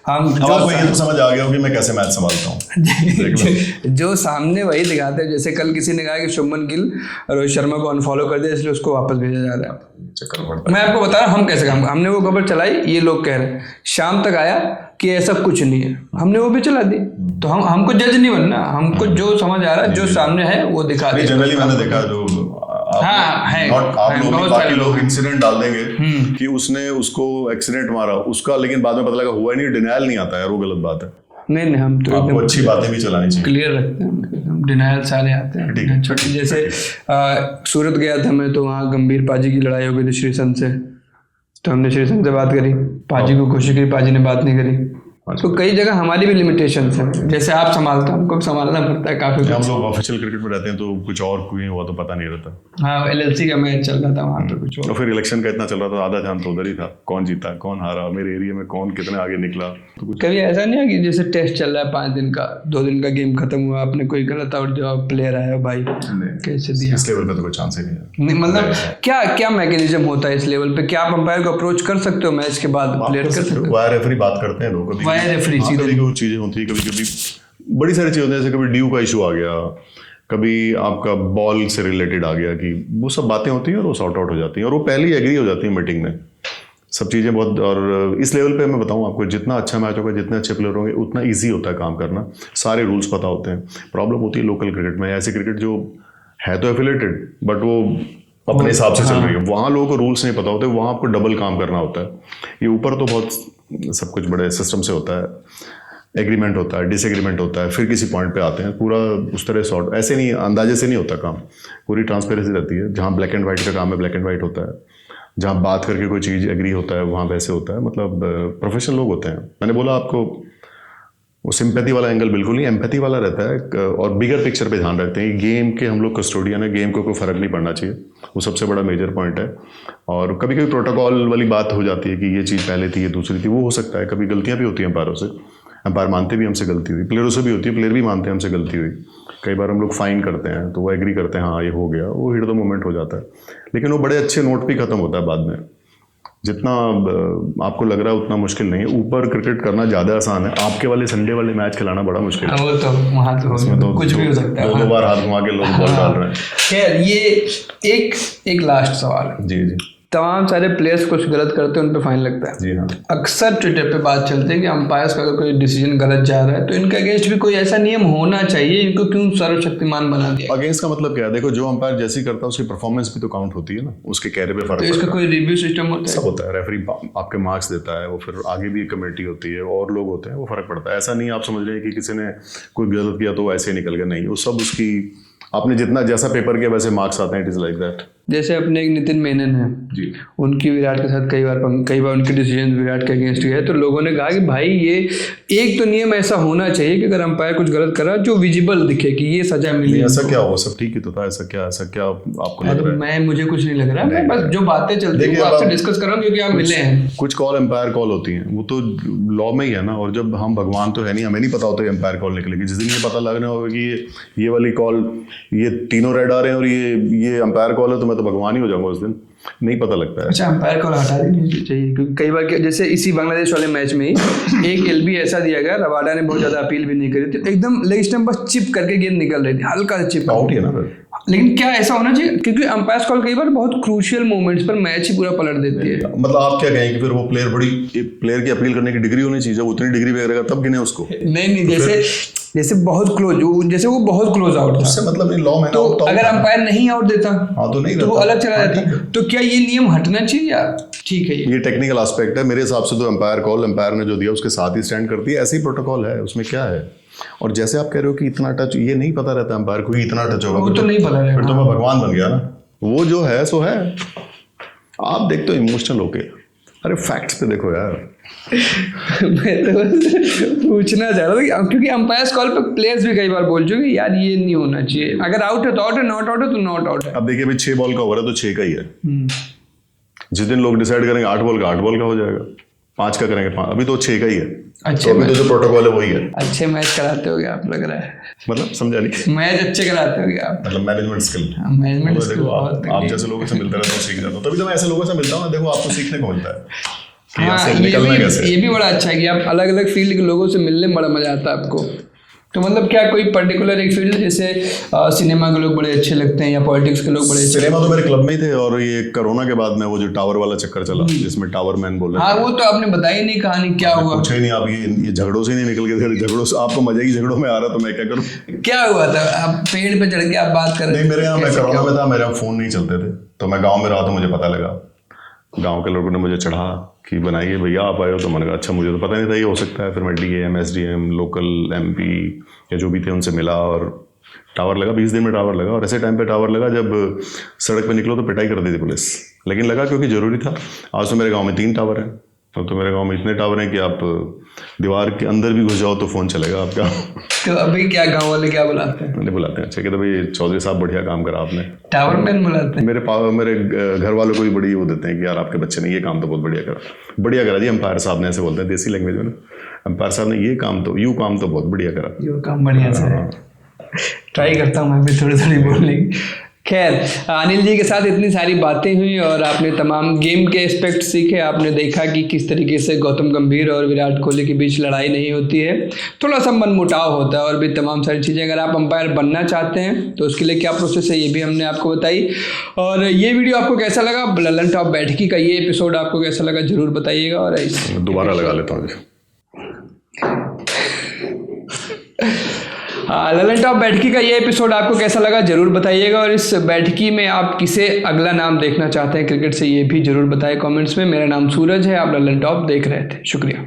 हम आपको ये तो समझ आ गया हो कि मैं कैसे मैच संभालता हूँ। जो सामने वही दिखाते हैं। जैसे कल किसी ने कहा कि शुभमन गिल रोहित शर्मा को अनफॉलो कर दिया इसलिए उसको वापस भेजा जा रहा है। चक्कर पड़ता मैं आपको बता रहा हूँ हम कैसे काम, हमने वो खबर चलाई, ये लोग कह रहे हैं, शाम तक आया कि ऐसा कुछ नहीं है, हमने वो भी चला दी। तो हमको जज नहीं बनना, हमको जो समझ आ रहा है, जो सामने है वो दिखा है। दे। जनरली मैंने देखा जो बाकी लोग इंसिडेंट डाल देंगे कि उसने उसको एक्सीडेंट मारा उसका, लेकिन बाद में पता लगा हुआ नहीं, डिनायल नहीं आता यार, वो गलत बात है। नहीं, हम तो आपको अच्छी बातें भी चलानी चाहिए, क्लियर रखते हैं, डिनायल सारे आते हैं छोटी। जैसे सूरत गया था मैं, तो वहाँ गंभीर पाजी की लड़ाई हो गई थी श्रीसंत से, तो हमने श्रीसंत से बात करी, पाजी को कोशिश करी, पाजी ने बात नहीं करी। तो कई जगह हमारी भी लिमिटेशंस हैं, जैसे आप संभालते हैं हमको संभालना पड़ता है काफी। हम लोग ऑफिशियल क्रिकेट में रहते हैं तो कुछ और कोई हुआ तो पता नहीं रहता। हाँ, LLC का मैच चल रहा था वहाँ पे कुछ और फिर इलेक्शन का इतना चल रहा था, आधा जान तो उधर ही था, कौन जीता कौन हारा, मेरे एरिया में कौन कितने आगे निकला। तो कुछ कभी ऐसा नहीं है कि जैसे टेस्ट चल रहा है 5 दिन का, 2 दिन का गेम खत्म हुआ, आपने कोई गलत आउट जवाब प्लेयर आया भाई कैसे दिया? इस लेवल पे तो कोई चांस ही नहीं है। नहीं, मतलब क्या मैकेनिज्म होता है इस लेवल पे? क्या आप अंपायर को अप्रोच कर सकते हो मैच के बाद, प्लेयर कर सकते हो? वायर रेफरी बात करते हैं लोग, वायर रेफरी सीधे कभी वो चीजें होती है, कभी कभी बड़ी सारी चीजें होती है, जैसे कभी ड्यू का इशू आ गया, कभी आपका बॉल से रिलेटेड आ गया, कि वो सब बातें होती हैं और वो सॉर्ट आउट हो जाती हैं, और वो पहले ही एग्री हो जाती है मीटिंग में सब चीज़ें बहुत। और इस लेवल पे मैं बताऊं आपको, जितना अच्छा मैच होगा, जितने अच्छे प्लेयर होंगे, उतना ईजी होता है काम करना, सारे रूल्स पता होते हैं। प्रॉब्लम होती है लोकल क्रिकेट में, ऐसे क्रिकेट जो है तो एफिलेटेड बट वो अपने हिसाब से चल रही है, वहाँ लोगों को रूल्स नहीं पता होते, वहाँ आपको डबल काम करना होता है। ये ऊपर तो बहुत सब कुछ बड़े सिस्टम से होता है, एग्रीमेंट होता है, डिसएग्रीमेंट होता है, फिर किसी पॉइंट पे आते हैं, पूरा उस तरह सॉर्ट ऐसे नहीं, अंदाजे से नहीं होता काम, पूरी ट्रांसपेरेंसी रहती है। जहाँ ब्लैक एंड वाइट का काम है ब्लैक एंड वाइट होता है, जहाँ बात करके कोई चीज़ एग्री होता है वहाँ वैसे होता है। मतलब प्रोफेशनल लोग होते हैं। मैंने बोला आपको वो सिंपैथी वाला एंगल बिल्कुल नहीं, एम्पैथी वाला रहता है, और बिगर पिक्चर पे ध्यान रखते हैं। गेम के हम लोग कस्टोडियन है, गेम को कोई फ़र्क नहीं पड़ना चाहिए, वो सबसे बड़ा मेजर पॉइंट है। और कभी कभी प्रोटोकॉल वाली बात हो जाती है कि ये चीज़ पहले थी ये दूसरी थी, वो हो सकता है। कभी गलतियाँ भी होती हैं एम्पायरों से, एम्पायर मानते भी हमसे गलती हुई, प्लेयरों से भी होती है, प्लेयर भी मानते हैं हमसे गलती हुई। कई बार हम लोग फाइन करते हैं तो वो एग्री करते हैं हाँ ये हो गया, वो हिट द मोमेंट हो जाता है, लेकिन वो बड़े अच्छे नोट भी खत्म होता है बाद में। जितना आपको लग रहा है उतना मुश्किल नहीं है, ऊपर क्रिकेट करना ज़्यादा आसान है, आपके वाले संडे वाले मैच खिलाना बड़ा मुश्किल है। वो तो वहाँ तो कुछ भी हो सकता है, 2 बार हाथ घुमा के लोग बॉल डाल रहे हैं। खैर, ये एक लास्ट सवाल है जी जी। तमाम सारे प्लेयर्स कुछ गलत करते हैं, उन पे फाइन लगता है। जी हाँ। अक्सर ट्विटर पे बात चलती है कि अंपायर्स का अगर कोई डिसीजन गलत जा रहा है तो इनके अगेंस्ट भी कोई ऐसा नियम होना चाहिए, इनको क्यों सर्वशक्तिमान बना दिया? अगेंस्ट का मतलब क्या है? देखो, जो अंपायर जैसी करता है उसकी परफॉर्मेंस भी तो काउंट होती है ना, उसके कैरियर पे फर्क तो इसका कोई रिव्यू सिस्टम होता है? सब होता है। रेफरी आपके मार्क्स देता है, वो फिर आगे भी एक कमेटी होती है और लोग होते हैं, वो फर्क पड़ता है। ऐसा नहीं आप समझ रहे हैं कि किसी ने कोई गलत किया तो वो ऐसे निकल गया, नहीं, वो सब उसकी आपने जितना जैसा पेपर किया वैसे मार्क्स आते हैं। It is like that. जैसे अपने एक नितिन मेनन है जी, उनकी विराट के साथ कई बार उनके डिसीजन विराट के अगेंस्ट गए, तो लोगों ने कहा कि भाई ये एक तो नियम ऐसा होना चाहिए कि अगर अंपायर कुछ गलत करा जो विजिबल दिखे कि ये सजा मिली। ऐसा क्या होगा? सब ठीक ही तो था। ऐसा क्या आपको लग रहा है? मुझे कुछ नहीं लग रहा है, मैं बस जो बातें चलती है वो आपसे डिस्कस कर रहा हूँ क्योंकि आप मिले हैं। कुछ कॉल एम्पायर कॉल होती हैं, वो तो लॉ में ही है ना। और जब हम भगवान तो है नहीं, हमें नहीं पता होता एम्पायर कॉल निकलेगी। जिस दिन ये पता लगना होगा कि ये वाली कॉल, ये तीनों रेड आ रहे हैं और ये एम्पायर कॉल है, तो मैं तो भगवान ही हो जाऊंगा उस दिन। नहीं पता लगता है। अच्छा, अंपायर कॉल हटा देनी चाहिए क्योंकि कई बार जैसे इसी बांग्लादेश वाले मैच में ही एक एलबी ऐसा दिया गया, रबाडा ने बहुत ज्यादा अपील भी नहीं करी थी, एकदम लेग स्टंप बस चिप करके गेंद निकल रही थी, हल्का सा चिप आउट ही है ना। लेकिन क्या ऐसा होना चाहिए? क्योंकि अंपायर कॉल कई बार बहुत क्रूशियल मोमेंट्स पर मैच ही पूरा पलट देती है। मतलब आप क्या कहें कि फिर वो प्लेयर की अपील करने की डिग्री होनी चाहिए, जब उतनी डिग्री वगैरह तब गिने उसको? नहीं, जैसे बहुत क्लोज, जैसे वो बहुत क्लोज आउट था, उससे मतलब नहीं, लॉ में तो अगर अंपायर नहीं आउट देता तो नहीं, तो वो अलग चला जाता। तो क्या ये नियम हटना चाहिए या ठीक है? ये टेक्निकल एस्पेक्ट है मेरे हिसाब से। तो अंपायर ने जो दिया उसके साथ ही स्टैंड करती है, ऐसे ही प्रोटोकॉल है, उसमें क्या है। और जैसे आप कह रहे हो कि इतना टच, ये नहीं पता रहता अंपायर को इतना टच होगा, वो तो नहीं पता फिर तो मैं भगवान बन गया ना। वो जो है सो है। आप देखते हो इमोशनल होके, अरे फैक्ट्स पे देखो यार। मैं तो पूछना चाह रहा था क्योंकि अंपायर कॉल पे प्लेयर्स भी कई बार बोल चुके कि यार ये नहीं होना चाहिए, अगर आउट है तो आउट है, नॉट आउट है तो नॉट आउट है। अब देखिए भाई 6 बॉल का ओवर है तो 6 का ही है। जिस दिन लोग डिसाइड करेंगे 8 बॉल का हो जाएगा, 5 का करेंगे 5, अभी तो 6 का ही है। अच्छे तो अभी तो जो प्रोटोकॉल है वही है। अच्छे मैच कराते होगे आप, लग रहा है। मतलब समझा नहीं? मैच अच्छे कराते होगे आप, मतलब मैनेजमेंट स्किल। मैनेजमेंट स्किल देखो बहुत। आप जैसे लोगों से मिलते रहते हो, सीख जाता हूँ। तभी तो मैं ऐसे लोगों से मिलता हूँ ना, देखो आपको सीखने को मिलता है। हाँ, ये भी बड़ा अच्छा है कि आप अलग अलग फील्ड के लोगों से मिलने में बड़ा मजा आता है आपको। तो मतलब क्या कोई पर्टिकुलर एक फील्ड, जैसे सिनेमा के लोग बड़े अच्छे लगते हैं या पॉलिटिक्स के लोग बड़े अच्छे? सिनेमा तो मेरे क्लब में ही थे, और ये कोरोना के बाद में वो जो टावर वाला चक्कर चला जिसमें टावर मैन बोल रहे हाँ, वो तो आपने बताई नहीं कहानी, क्या हुआ? कुछ ही नहीं। आप ये झगड़ों से नहीं निकल के, झगड़ों से आपको मजा ही झगड़ों में आ रहा, तो मैं क्या करूँ? क्या हुआ था? आप पेड़ पे चढ़ के आप बात कर रहे थे? नहीं, मेरे यहाँ, मैं कोरोना में था, मेरे यहाँ फोन नहीं चलते थे, तो मैं गाँव में रहा तो मुझे पता लगा। गांव के लोगों ने मुझे चढ़ा कि बनाइए भैया, आप आए हो, तो मैंने कहा अच्छा, मुझे तो पता नहीं था ये हो सकता है। फिर मैं DAM, SDM, लोकल MP या जो भी थे उनसे मिला और टावर लगा। 20 दिन में टावर लगा, और ऐसे टाइम पे टावर लगा जब सड़क पे निकलो तो पिटाई कर दी थी पुलिस, लेकिन लगा क्योंकि ज़रूरी था। आज तो मेरे गाँव में 3 टावर हैं, तो मेरे गांव में इतने टावर हैं कि आप दीवार के अंदर भी घुस जाओ तो फोन चलेगा आपका। तो अभी क्या गांव वाले क्या बुलाते हैं? नहीं बुलाते हैं, अच्छा कहते भाई चौधरी साहब बढ़िया काम करा आपने, टावर मैन बुलाते हैं। मेरे घर वालों को भी बड़ी वो देते हैं कि यार आपके बच्चे ने ये काम तो बहुत बढ़िया करा जी। अंपायर साहब ने, ऐसे बोलते हैं देसी लैंग्वेज में ना, अंपायर साहब ने ये काम तो बहुत बढ़िया करा। ये काम बढ़िया से ट्राई करता हूँ मैं भी थोड़ी बोलने की। खैर, अनिल जी के साथ इतनी सारी बातें हुई और आपने तमाम गेम के एस्पेक्ट सीखे। आपने देखा कि किस तरीके से गौतम गंभीर और विराट कोहली के बीच लड़ाई नहीं होती है, थोड़ा सा मनमुटाव होता है, और भी तमाम सारी चीज़ें। अगर आप अंपायर बनना चाहते हैं तो उसके लिए क्या प्रोसेस है, ये भी हमने आपको बताई। और ये वीडियो आपको कैसा लगा, ललन टॉप बैठकी का ये एपिसोड आपको कैसा लगा ज़रूर बताइएगा। और दोबारा लगा लेता हूँ। ललन टॉप बैठकी का ये एपिसोड आपको कैसा लगा जरूर बताइएगा, और इस बैठकी में आप किसे अगला नाम देखना चाहते हैं क्रिकेट से, ये भी जरूर बताएं कमेंट्स में। मेरा नाम सूरज है, आप ललन टॉप देख रहे थे, शुक्रिया।